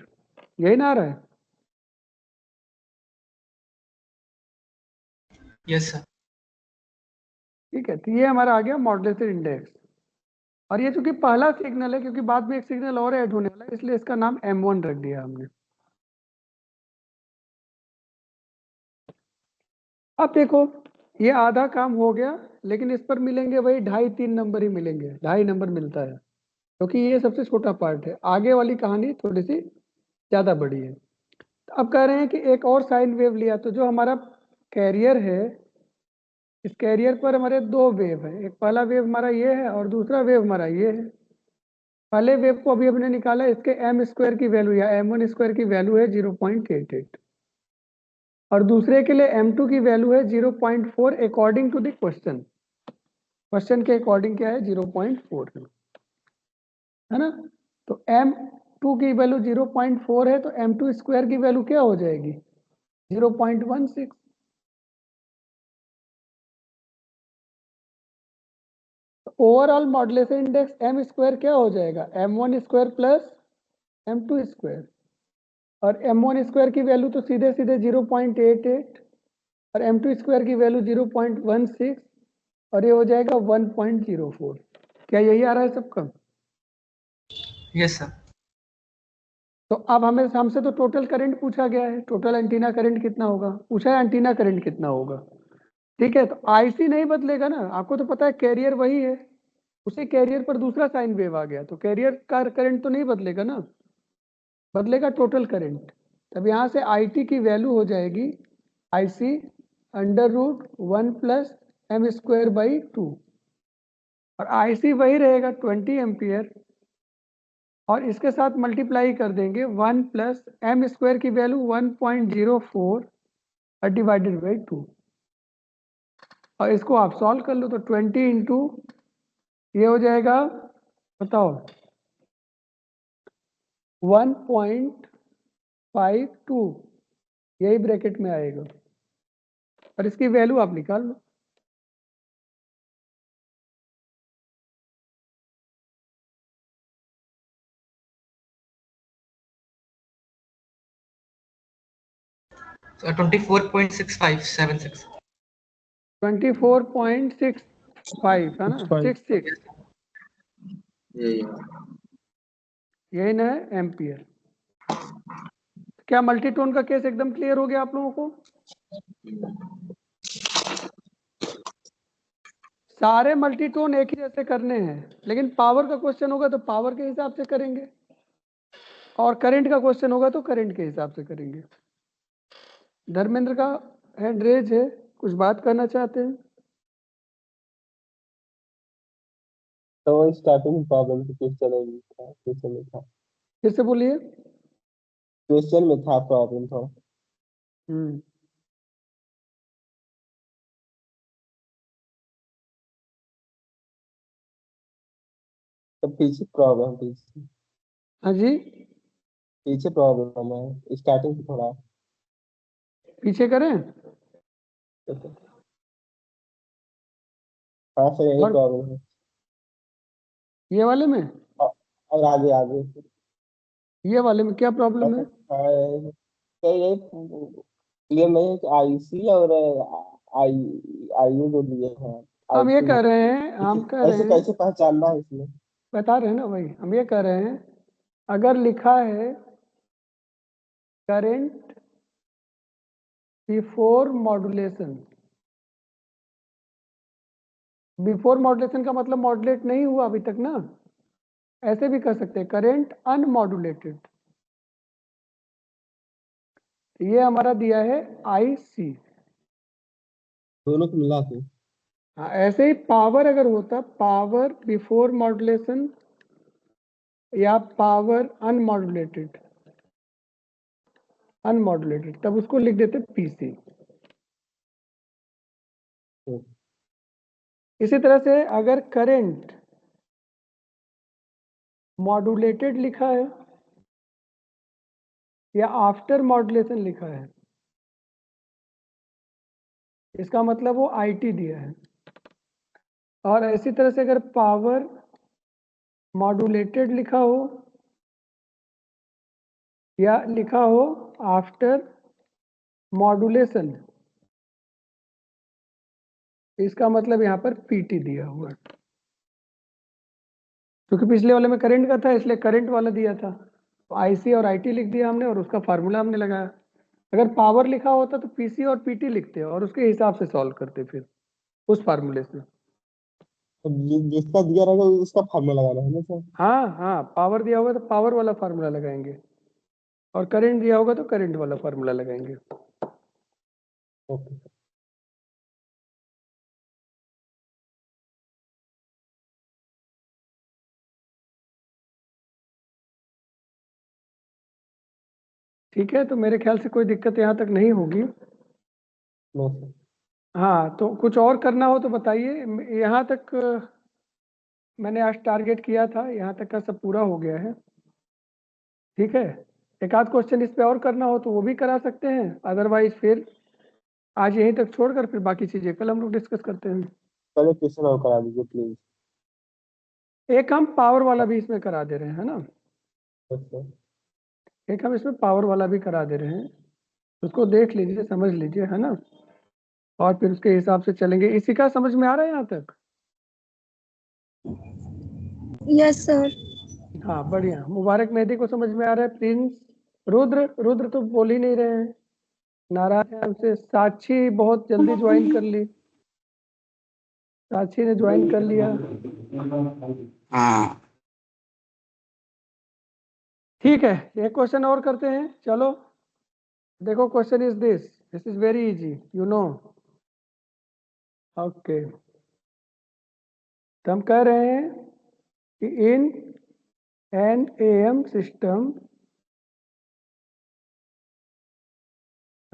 यही ना आ रहा है? Yes sir. ठीक है, तो ये हमारा आ गया मॉड्यूलेटेड इंडेक्स। और ये चूंकि पहला सिग्नल है, क्योंकि बाद में एक सिग्नल और ऐड होने वाला है, इसलिए इसका नाम m1 रख दिया हमने। अब देखो, ये आधा काम हो गया, लेकिन इस पर मिलेंगे वही 2.5-3 नंबर ही मिलेंगे, 2.5 नंबर मिलता है, क्योंकि ये सबसे छोटा पार्ट है। आगे वाली कहानी थोड़ी सी ज़्यादा बड़ी है। तो अब कह रहे हैं कि एक और साइन वेव लिया, तो जो हमारा कैरियर है, इस कैरियर पर हमारे 2 वेव हैं। एक पहला वेव हमारा ये है और दूसरा वेव हमारा ये है। पहले वेव को अभी हमने निकाला, इसके m स्क्वायर की वैल्यू या m1 स्क्वायर की वैल्यू है 0.88, और दूसरे के लिए m2 की वैल्यू है 0.4 according to the question. Question के अकॉर्डिंग क्या है? 0.4 है ना। तो m2 की वैल्यू 0.4 है, तो m2 स्क्वायर की वैल्यू क्या हो जाएगी? 0.16। Overall modulation index m square क्या हो जाएगा? m1 square plus m2 square. और m1 स्क्वायर की वैल्यू तो सीधे सीधे 0.88, और m2 स्क्वायर की वैल्यू 0.16, और ये हो जाएगा 1.04। क्या यही आ रहा है सबका? Yes sir. तो अब हमसे तो टोटल करंट पूछा गया है, टोटल एंटीना करंट कितना होगा पूछा है, एंटीना करंट कितना होगा। ठीक है, तो आईसी नहीं बदलेगा ना, आपको तो पता है कैरियर वही है, उसी कैरियर पर दूसरा साइन वेव आ गया, तो कैरियर का करंट तो नहीं बदलेगा ना, बदलेगा टोटल करंट। तब यहाँ से आईटी की वैल्यू हो जाएगी आईसी √1 + m²/2, और आईसी वही रहेगा 20 एम्पियर, और इसके साथ मल्टीप्लाई कर देंगे 1 + m² की वैल्यू 1.04 / 2, और इसको आप सॉल्व कर लो, तो 20 इंटू ये हो जाएगा, बताओ 1.52, यही ब्रैकेट में आएगा, और इसकी वैल्यू आप निकाल लो। So 24.6576। 24.65 है ना, 66, यही ना है एम्पियर। क्या मल्टीटोन का केस एकदम क्लियर हो गया आप लोगों को? सारे मल्टीटोन एक ही जैसे करने हैं, लेकिन पावर का क्वेश्चन होगा तो पावर के हिसाब से करेंगे, और करंट का क्वेश्चन होगा तो करंट के हिसाब से करेंगे। धर्मेंद्र का हैंड रेज है, कुछ बात करना चाहते हैं? तो स्टार्टिंग प्रॉब्लम तो क्वेश्चन में था, फिर से बोलिए। क्वेश्चन में था प्रॉब्लम था। हम्म, तो पीछे प्रॉब्लम पीछे। हाँ जी, पीछे प्रॉब्लम है, स्टार्टिंग से थोड़ा। पीछे करें हाँ सर, यही और प्रॉब्लम है। ये वाले में, और आगे आगे। ये वाले में क्या प्रॉब्लम है? हाँ, तो ये नहीं है कि आईसी और आई आईयू जो दिए हैं, हम ये आईसी कह रहे हैं, हम कह रहे ऐसे हैं, कैसे पहचानना है इसमें? बता रहे हैं ना भाई, हम ये कह रहे हैं अगर लिखा है current before modulation, before modulation का मतलब मॉड्यूलेट नहीं हुआ अभी तक ना, ऐसे भी कर सकते हैं करंट अनमॉड्यूलेटेड। ये हमारा दिया है आईसी। दोनों को मिला के। हाँ, ऐसे ही पावर अगर होता पावर बिफोर मॉड्यूलेशन या पावर अनमॉड्यूलेटेड, अनमॉड्यूलेटेड, तब उसको लिख देते पीसी। इसी तरह से अगर करंट मॉड्यूलेटेड लिखा है या आफ्टर मॉड्यूलेशन लिखा है, इसका मतलब वो आईटी दिया है। और इसी तरह से अगर पावर मॉड्यूलेटेड लिखा हो या लिखा हो आफ्टर मॉड्यूलेशन, इसका मतलब यहाँ पर पीटी दिया हुआ है। क्योंकि पिछले वाले में करंट का था इसलिए करंट वाला दिया था, तो आईसी और आईटी लिख दिया हमने और उसका फार्मूला हमने लगाया। अगर पावर लिखा होता तो पीसी और पीटी लिखते और उसके हिसाब से सॉल्व करते फिर उस फार्मूले से। तो जिसका दिया रहेगा उसका फार्मूला लगाना है ना सर? हाँ हाँ, पावर दिया होगा तो पावर वाला फार्मूला लगाएंगे और करंट दिया होगा तो करंट वाला फार्मूला लगाएंगे। ओके। ठीक है, तो मेरे ख्याल से कोई दिक्कत यहाँ तक नहीं होगी। No sir. हाँ, तो कुछ और करना हो तो बताइए। यहाँ तक मैंने आज टारगेट किया था, यहाँ तक का सब पूरा हो गया है। ठीक है, एक आध क्वेश्चन इस पे और करना हो तो वो भी करा सकते हैं, अदरवाइज फिर आज यहीं तक छोड़कर फिर बाकी चीज़ें कल हम लोग डिस्कस करते हैं। पहले क्वेश्चन और करा दीजिए प्लीज। एक हम पावर वाला भी इसमें करा दे रहे हैं, है ना? अच्छा। एक हम इसमें पावर वाला भी करा दे रहे हैं, उसको देख लीजिए, समझ लीजिए, है ना? और फिर उसके हिसाब से चलेंगे। इसी का समझ में आ रहा है यहाँ तक? Yes sir. हाँ, बढ़िया। मुबारक मेहदी को समझ में आ रहा है। प्रिंस, रुद्र, रुद्र तो बोल ही नहीं रहे हैं, नाराज है हमसे। साक्षी बहुत जल्दी ज्वाइन कर ली, साक्षी ने ज्वाइन कर लिया। हाँ ठीक है, एक क्वेश्चन और करते हैं, चलो। देखो, question is this is very easy, you know. Okay, तो हम कह रहे हैं कि इन एन एएम सिस्टम,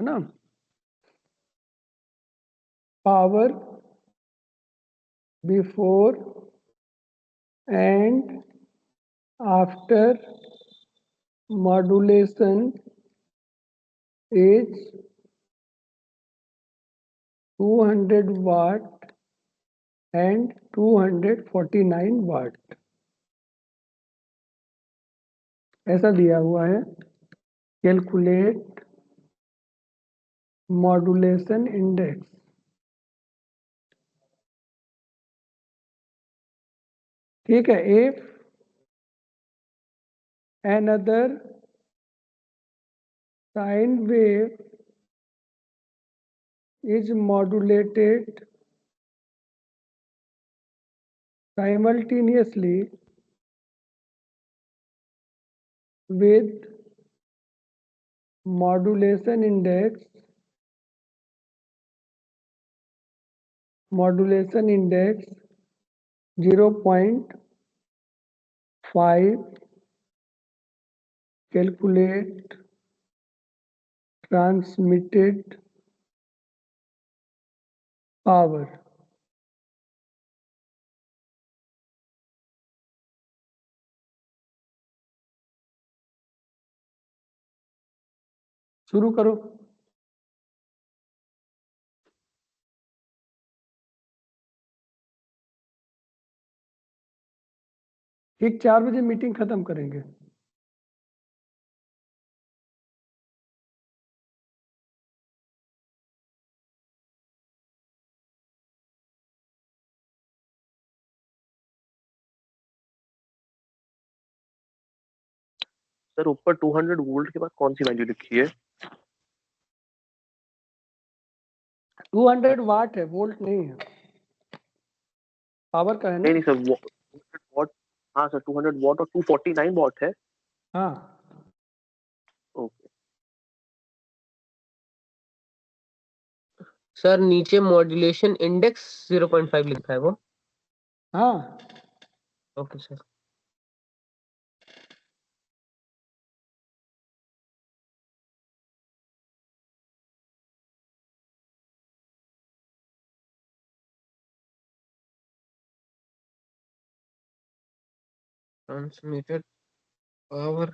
है ना, power before and after modulation is 200 watt and 249 watt, ऐसा दिया हुआ है। Calculate modulation index. ठीक है, if another sine wave is modulated simultaneously with modulation index 0.5, calculate transmitted power। शुरू करो। ठीक 4 बजे मीटिंग खत्म करेंगे। सर ऊपर 200 वोल्ट के बाद कौन सी वैल्यू लिखी है? 200 वाट है, वोल्ट नहीं है, पावर का है ना। नहीं सर, वॉट। हाँ सर, 200 वॉट और 249 वॉट है। हाँ ओके सर नीचे मॉड्यूलेशन इंडेक्स 0.5 लिखा है वो। हाँ okay sir. Transmitted power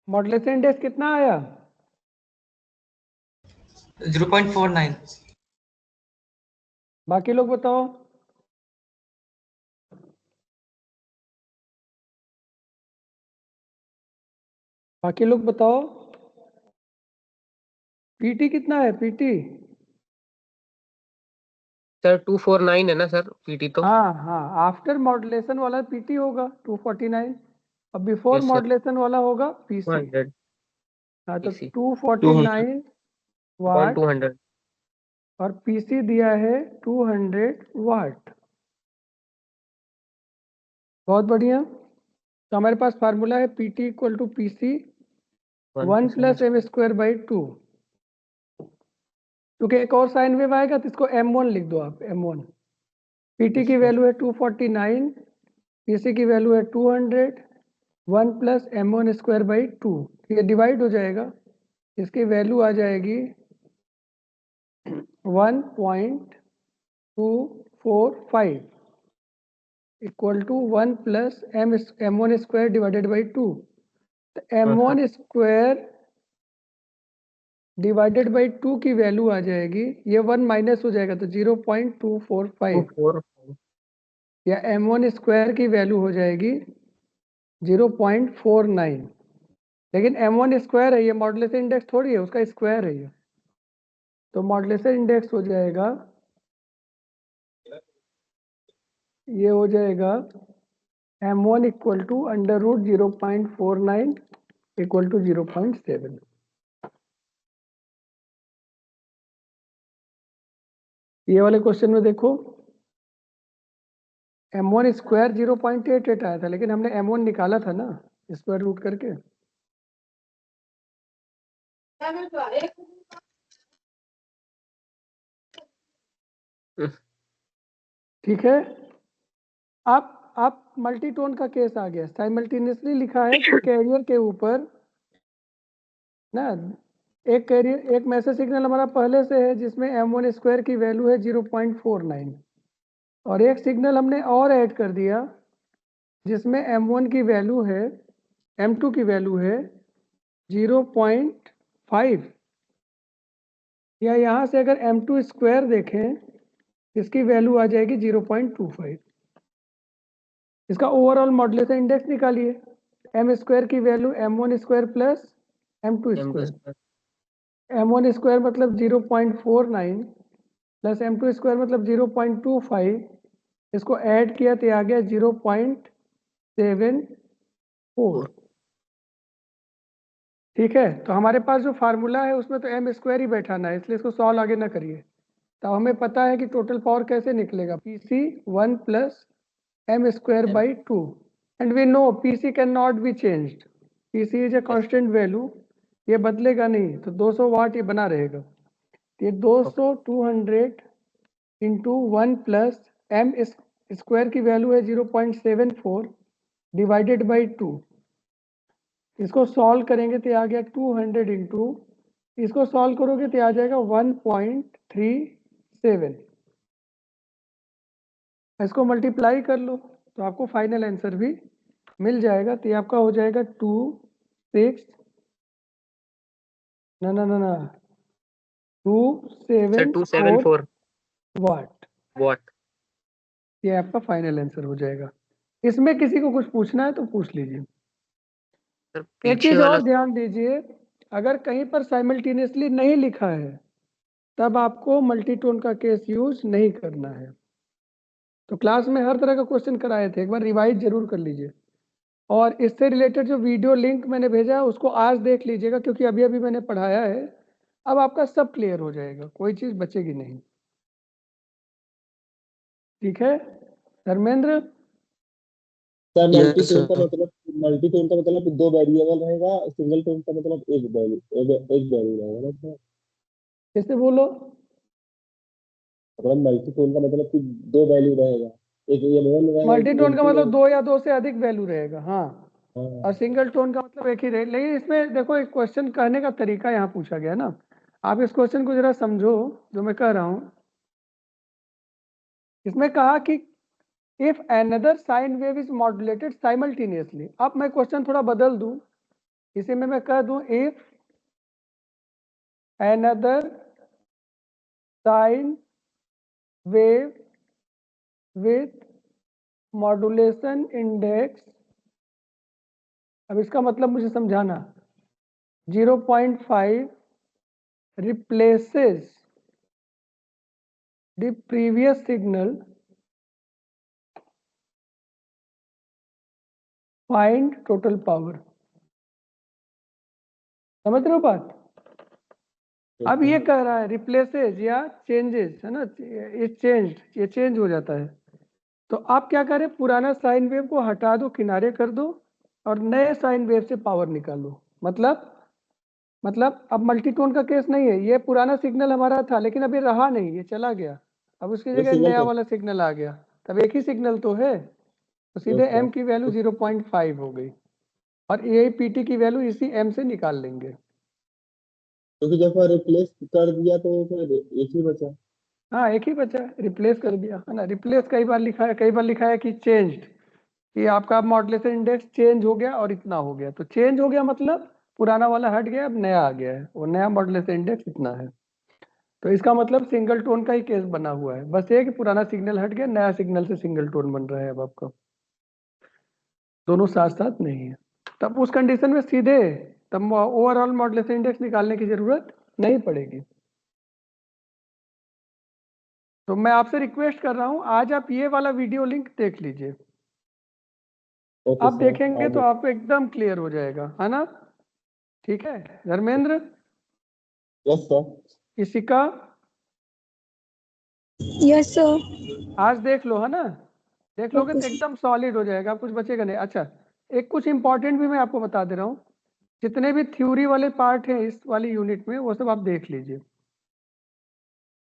modulation index कितना आया? 0.49। बाकी लोग बताओ। बाकी लोग बताओ। पीटी कितना है पीटी? सर 249 है ना सर पीटी तो। हाँ हाँ, आफ्टर मॉडुलेशन वाला पीटी होगा 249 और बिफोर यस सर मॉडुलेशन वाला होगा पीसी। 200 हाँ तो पीसी 249 वाट 200 और पीसी दिया है 200 वाट। बहुत बढ़िया। तो हमारे पास फार्मूला है PT equal to PC 1 plus M square by 2। क्योंकि एक और साइन वेव आएगा तो इसको m1 लिख दो आप, m1। पीटी की वैल्यू है 249, पीसी की वैल्यू है 200, 1 प्लस m1 स्क्वायर बाई 2। ये डिवाइड हो जाएगा, इसकी वैल्यू आ जाएगी 1.245 equal to 1 plus m1 square divided by 2। तो m1 स्क्वायर डिवाइडेड बाई 2 की वैल्यू आ जाएगी, ये 1 माइनस हो जाएगा तो 0.245 या m1 स्क्वायर की वैल्यू हो जाएगी 0.49। लेकिन m1 स्क्वायर है, ये मॉडुलेशन इंडेक्स थोड़ी है, उसका स्क्वायर है ये। तो मॉडुलेशन इंडेक्स हो जाएगा, ये हो जाएगा m1 equal to under root 0.49 equal to 0.7। ये वाले क्वेश्चन में देखो m1 स्क्वायर 0.88 आया था, लेकिन हमने m1 निकाला था ना स्क्वायर रूट करके। ठीक है। अब मल्टीटोन का केस आ गया, साइमल्टेनियसली लिखा है कि कैरियर के ऊपर ना एक कैरियर, एक मैसेज सिग्नल हमारा पहले से है जिसमें m1 स्क्वायर की वैल्यू है 0.49 और एक सिग्नल हमने और ऐड कर दिया जिसमें M1 की वैल्यू है, M2 की वैल्यू है 0.5, या यहाँ से अगर M2 स्क्वायर देखें इसकी वैल्यू आ जाएगी 0.25। इसका ओवरऑल मॉड्यूलेशन इंडेक्स निकालिए। M स्क्वायर की value M1 square plus M2 square. M1 square मतलब 0.49 प्लस M2 स्क्वायर मतलब 0.25, इसको ऐड किया तो आ गया 0.74। ठीक है, तो हमारे पास जो फार्मूला है उसमें तो M स्क्वायर ही बैठाना है, इसलिए इसको सॉल्व आगे ना करिए। तो हमें पता है कि टोटल पावर कैसे निकलेगा, PC 1 plus M square by 2, and we know PC can not be changed, PC is a constant value, ये बदलेगा नहीं, तो 200 वाट ये बना रहेगा। ये 200 इंटू 1 प्लस M स्क्वायर की वैल्यू है 0.74 डिवाइडेड बाई 2, इसको सॉल्व करेंगे तो आ गया 200 इंटू, इसको सॉल्व करोगे तो आ जाएगा 1.37। इसको मल्टीप्लाई कर लो तो आपको फाइनल आंसर भी मिल जाएगा। तो ये आपका हो जाएगा 274 वाट। ये आपका फाइनल आंसर हो जाएगा। इसमें किसी को कुछ पूछना है तो पूछ लीजिए। एक चीज और ध्यान दीजिए, अगर कहीं पर साइमल्टेनियसली नहीं लिखा है तब आपको मल्टीटोन का केस यूज नहीं करना है। तो क्लास में हर तरह का क्वेश्चन कराए थे, एक बार रिवाइज जरूर कर लीजिए। और इससे रिलेटेड जो वीडियो लिंक मैंने भेजा है उसको आज देख लीजिएगा, क्योंकि अभी अभी मैंने पढ़ाया है। अब आपका सब क्लियर हो जाएगा, कोई चीज बचेगी नहीं। ठीक है धर्मेंद्र? सर मल्टीटोन का मतलब 2 वेरिएबल रहेगा, सिंगल टोन का मतलब एक वैल्यू रहेगा ना सर? कैसे बोलो? मतलब मल्टीटोन का मतलब कि 2 वैल्यू रहेगा, एक M1 रहेगा, मल्टीटोन का मतलब 2 या 2 से अधिक वैल्यू रहेगा। हाँ, हाँ। और सिंगल टोन का मतलब एक ही रहेगा। लेकिन इसमें देखो, एक क्वेश्चन कहने का तरीका यहाँ पूछा गया ना, आप इस क्वेश्चन को जरा समझो जो मैं कह रहा हूँ। इसमें कहा कि if another sine wave is modulated simultaneously. अब मैं क्वेश्चन थोड़ा बदल दूं, इसी में मैं कह दूं if another sine wave with modulation index, अब इसका मतलब मुझे समझाना, 0.5 replaces the previous signal, find total power। समझ रहे हो बात? अब ये कह रहा है रिप्लेसेज या चेंजेस, है ना, इज चेंज्ड, ये चेंज हो जाता है। तो आप क्या करें, पुराना साइन वेव को हटा दो, किनारे कर दो, और नए साइन वेव से पावर निकालो। मतलब अब मल्टीटोन का केस नहीं है, ये पुराना सिग्नल हमारा था लेकिन अभी रहा नहीं, ये चला गया, अब उसकी जगह नया वाला सिग्नल आ गया, तब एक ही सिग्नल तो है, तो सीधे M की वैल्यू 0.5 हो गई, और यही PT की वैल्यू इसी M से निकाल लेंगे। क्योंकि जब रिप्लेस कर दिया तो फिर एक ही बचा। हाँ, एक ही बचा, रिप्लेस कर दिया, है ना। रिप्लेस कई बार लिखा है, कई बार लिखा है कि चेंज्ड, कि आपका मॉड्यूलेशन इंडेक्स चेंज हो गया और इतना हो गया। तो चेंज हो गया मतलब पुराना वाला हट गया, अब नया आ गया है, वो नया मॉड्यूलेशन इंडेक्स इतना है। तो इसका मतलब सिंगल टोन का ही केस बना हुआ है, बस ये कि पुराना सिग्नल हट गया, नया सिग्नल से सिंगल टोन बन रहा है अब आपका, दोनों साथ साथ नहीं है। तब उस कंडीशन में सीधे तब ओवरऑल मॉड्यूलेशन इंडेक्स निकालने की जरूरत नहीं पड़ेगी। तो मैं आपसे रिक्वेस्ट कर रहा हूं, आज आप ये वाला वीडियो लिंक देख लीजिए। आप देखेंगे तो आपको एकदम क्लियर हो जाएगा, है ना? ठीक है Dharmendra? Yes sir. Ishika? Yes sir. आज देख लो, है ना? देख लोगे तो एकदम सॉलिड हो जाएगा, कुछ बचेगा नहीं। अच्छा, एक कुछ इंपॉर्टेंट भी मैं आपको बता दे रहा हूँ, जितने भी थ्योरी वाले पार्ट हैं इस वाली यूनिट में वो सब आप देख लीजिए।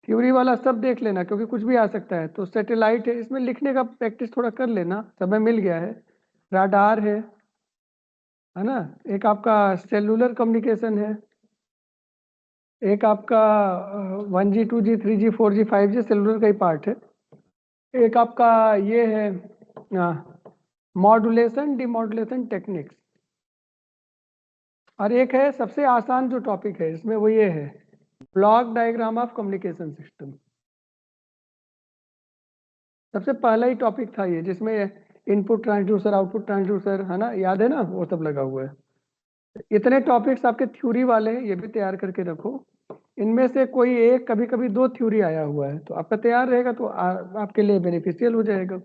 थ्योरी वाला सब देख लेना, क्योंकि कुछ भी आ सकता है। तो सैटेलाइट है, इसमें लिखने का प्रैक्टिस थोड़ा कर लेना, समय मिल गया है। राडार है ना, एक आपका सेलुलर कम्युनिकेशन है, एक आपका 1G 2G 3G 4G 5G cellular का ही पार्ट है। एक आपका ये है मॉड्यूलेशन डिमॉड्यूलेशन टेक्निक्स, और एक है सबसे आसान जो टॉपिक है इसमें वो ये है block diagram of communication system. सबसे पहला ही टॉपिक था ये, जिसमें इनपुट ट्रांसड्यूसर आउटपुट ट्रांसड्यूसर है ना, याद है ना, वो सब लगा हुआ है। इतने टॉपिक्स आपके थ्योरी वाले हैं, ये भी तैयार करके रखो। इनमें से कोई एक, कभी कभी 2 थ्योरी आया हुआ है, तो आपका तैयार रहेगा तो आपके लिए बेनिफिशियल हो जाएगा।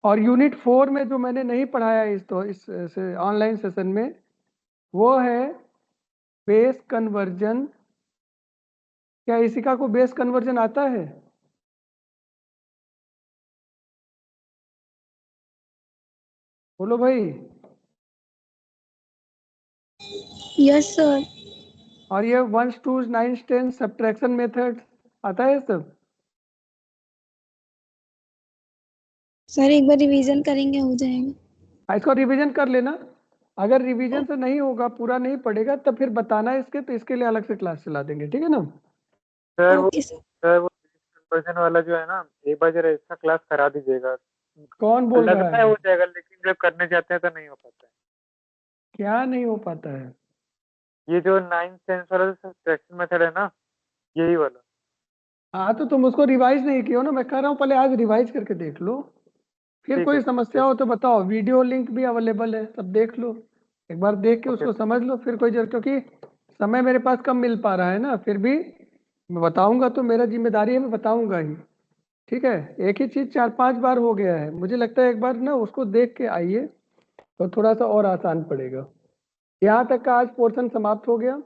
और यूनिट 4 में जो मैंने नहीं पढ़ाया इस ऑनलाइन सेशन में, वो है बेस कन्वर्जन। क्या इसी का को बेस कन्वर्जन आता है? बोलो भाई। Yes sir. और ये 1s 2s 9s 10s subtraction method आता है सब? सर एक बार रिवीजन करेंगे हो जाएगा। इसको रिवीजन कर लेना। अगर रिवीजन से नहीं होगा, पूरा नहीं पड़ेगा, तब फिर बताना इसके, तो इसके लिए अलग से क्लास चला देंगे, ठीक है ना? सर वो ओके सर। कन्वर्जन वाला जो है ना, एक बार जरा इसका क्लास करा दीजिएगा। कौन बोल रहा लगता है? है हो जाएगा, लेकिन जब करने जाते हैं तो नहीं हो पाता है। क्या नहीं हो पाता है? ये जो 9 10 वाला सब्ट्रैक्शन मेथड है ना, यही वाला। हाँ तो तुम उसको रिवाइज नहीं किया हो ना, मैं कह रहा हूँ पहले आज रिवाइज करके देख लो, फिर ठीक कोई है। समस्या हो तो बताओ। वीडियो लिंक भी अवेलेबल है, सब देख लो, एक बार देख के ओके। उसको समझ लो, फिर कोई क्योंकि समय मेरे पास कम मिल पा रहा है ना, फिर भी मैं बताऊंगा तो मेरा जिम्मेदारी है, मैं बताऊंगा ही, ठीक है? एक ही चीज 4-5 बार हो गया है, मुझे लगता है एक बार ना उसको देख के आइए तो थोड़ा सा और आसान पड़ेगा। यहाँ तक का आज पोर्शन समाप्त हो गया।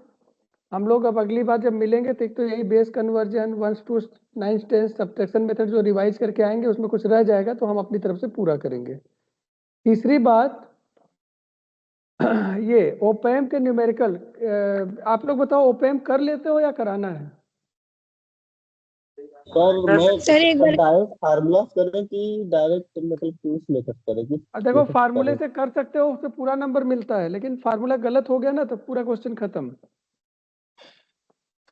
हम लोग अब अगली बार जब मिलेंगे तो एक तो यही base conversion 1s 2s 9s 10s subtraction method जो रिवाइज करके आएंगे, उसमें कुछ रह जाएगा तो हम अपनी तरफ से पूरा करेंगे। तीसरी बात ये ओपैम के न्यूमेरिकल, आप लोग बताओ ओपैम कर लेते हो या कराना है? सर मैं सर एक बार डायरेक्ट फार्मूलाज करें कि डायरेक्ट मतलब टूल्स मेथड करें कि देखो मेथड फार्मूले करें? से कर सकते हो, उससे पूरा नंबर मिलता है, लेकिन फार्मूला गलत हो गया ना तो पूरा क्वेश्चन खत्म।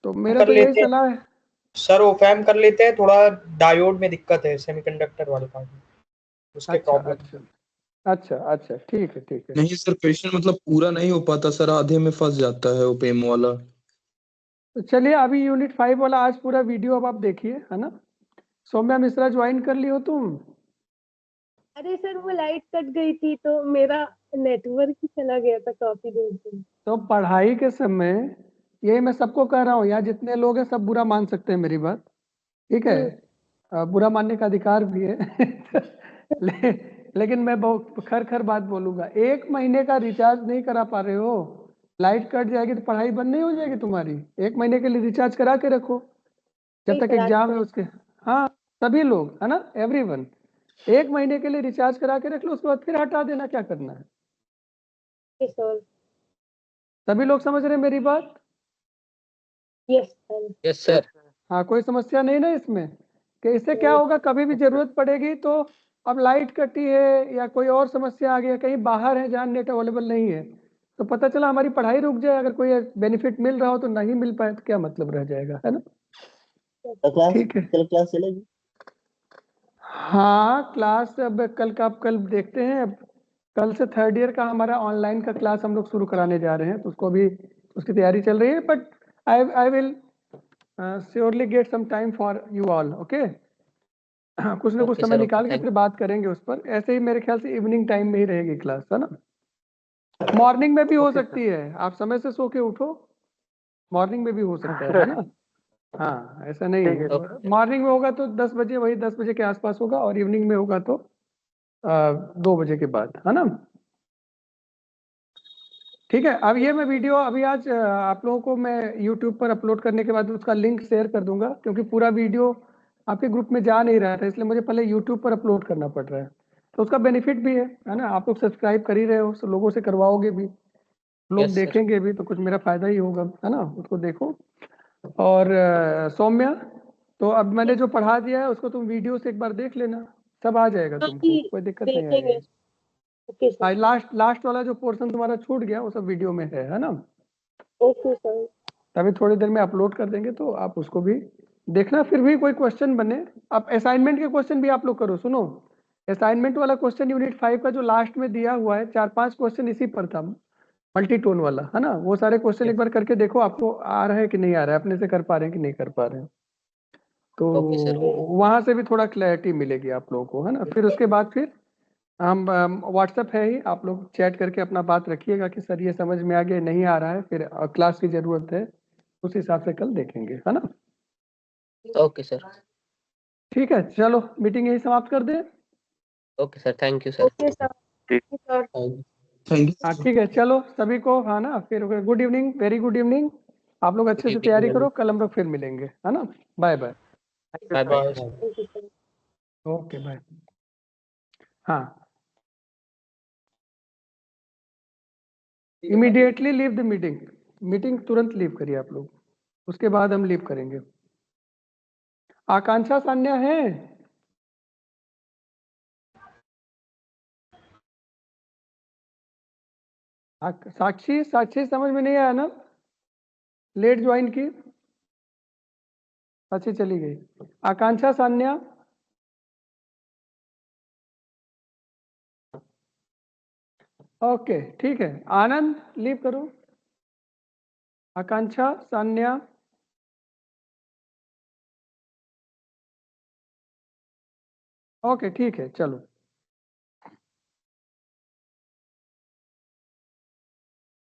तो मेरा कर तो यही लेते हैं सलाह है। सर, ओपैम कर लेते हैं, थोड़ा डायोड में दिक्कत है सेमीकंडक्टर वाले पार्ट में, उसके अच्छा प्रॉब्लम। अच्छा अच्छा अच्छा, ठीक है ठीक है। नहीं सर, क्वेश्चन मतलब पूरा नहीं हो पाता सर, आधे में फंस जाता है ओपेम वाला। तो चलिए अभी यूनिट 5 वाला आज पूरा वीडियो अब आप देखिए, है ना? सौम्या मिश्रा ज्वाइन कर ली हो तुम? अरे सर वो लाइट कट गई थी तो मेरा नेटवर्क ही चला गया था काफी देर से। तो पढ़ाई के समय, यही मैं सबको कह रहा हूँ, यहाँ जितने लोग हैं सब बुरा मान सकते हैं मेरी बात, ठीक है? बुरा मानने का अधिकार भी है लेकिन मैं बहुत खर खर बात बोलूंगा। 1 महीने का रिचार्ज नहीं करा पा रहे हो, लाइट कट जाएगी तो पढ़ाई बंद नहीं हो जाएगी तुम्हारी? 1 महीने के लिए रिचार्ज करा के रखो जब तक एग्जाम है उसके। हाँ सभी लोग, है ना, एवरीवन 1 महीने के लिए रिचार्ज करा के रख लो, उसके बाद फिर हटा देना, क्या करना है? सर सभी लोग समझ रहे हैं मेरी बात? Yes sir. Yes sir. हाँ कोई समस्या नहीं ना इसमें? कि इससे क्या होगा, कभी भी जरूरत पड़ेगी तो, अब लाइट कटी है या कोई और समस्या आ गई, कहीं बाहर है जहाँ नेट अवेलेबल नहीं है, तो पता चला हमारी पढ़ाई रुक जाए, अगर कोई बेनिफिट मिल रहा हो तो नहीं मिल पाए तो क्या मतलब रह जाएगा, है ना? क्लास ठीक है। कल क्लास चलेगी? हाँ क्लास अब कल का, आप कल देखते हैं। अब कल से 3rd ईयर का हमारा ऑनलाइन का क्लास हम लोग शुरू कराने जा रहे हैं, तो उसको भी उसकी तैयारी चल रही है, but I will surely get some time for you all, okay? कुछ ना कुछ ओके समय सर, ओके, निकाल के थैंक फिर बात करेंगे उस पर। ऐसे ही मेरे ख्याल से इवनिंग टाइम में ही रहेगी क्लास, है ना? मॉर्निंग में भी हो सकती है, आप समय से सो के उठो, मॉर्निंग में भी हो सकता है ना? हाँ ऐसा नहीं ठीक है। ओके। मॉर्निंग में होगा तो 10 बजे, वही 10 बजे के आसपास होगा, और इवनिंग में होगा तो 2 बजे के बाद, है ना? ठीक है। अब ये मैं वीडियो अभी आज आप लोगों को मैं YouTube पर अपलोड करने के बाद उसका लिंक शेयर कर दूंगा, क्योंकि पूरा वीडियो आपके ग्रुप में जा नहीं रहा था, इसलिए मुझे पहले YouTube पर अपलोड करना पड़ रहा है। तो उसका बेनिफिट भी है ना? आप लोग सब्सक्राइब कर ही रहे हो, तो लोगों से करवाओगे भी, लोग यस सर। देखेंगे भी, तो कुछ मेरा फायदा ही होगा, है ना? उसको देखो। और सौम्या, तो अब मैंने जो पढ़ा दिया है उसको तुम वीडियो से एक बार देख लेना, सब आ जाएगा हाँ तुमको, जी कोई दिक्कत नहीं देखेंगे। आएगी। Okay sir. लास्ट वाला जो पोर्शन तुम्हारा छूट गया वो सब वीडियो में है ना? Okay sir. अभी थोड़ी देर में अपलोड कर देंगे, तो आप उसको भी देखना फिर भी कोई क्वेश्चन बने। अब असाइनमेंट के क्वेश्चन भी आप लोग करो। सुनो, असाइनमेंट वाला क्वेश्चन यूनिट 5 का जो लास्ट में दिया हुआ है, 4-5 क्वेश्चन इसी पर था, मल्टी टोन वाला, है ना? वो सारे क्वेश्चन एक बार करके देखो, आपको आ रहा है कि नहीं आ रहा है, अपने से कर पा रहे हैं कि नहीं कर पा रहे हैं। तो ओके सर। वहां से भी थोड़ा क्लैरिटी मिलेगी आप लोगों को, है ना? फिर उसके बाद फिर हम व्हाट्सएप है ही, आप लोग चैट करके अपना बात रखिएगा कि सर ये समझ में आ गया, नहीं आ रहा है, फिर क्लास की जरूरत है, उस हिसाब से कल देखेंगे, है ना? Okay sir. ठीक है, चलो मीटिंग यही समाप्त कर दें। Okay sir, thank you sir. Okay sir, sir thank you. हाँ ठीक है, चलो सभी को, हाँ ना, फिर good evening, very good evening. आप लोग अच्छे से तैयारी करो, कल हम लोग फिर मिलेंगे, है ना? Bye bye. Bye bye. Thank you sir. Okay bye. हाँ, immediately leave the meeting. Meeting तुरंत लीव करिए आप लोग, उसके बाद हम लीव करेंगे। आकांक्षा सान्या है? साक्षी, साक्षी समझ में नहीं आया ना? लेट ज्वाइन की, साक्षी चली गई। आकांक्षा सान्या, ओके ठीक है। आनंद लीव करो। आकांक्षा सान्या, ओके ठीक है, चलो।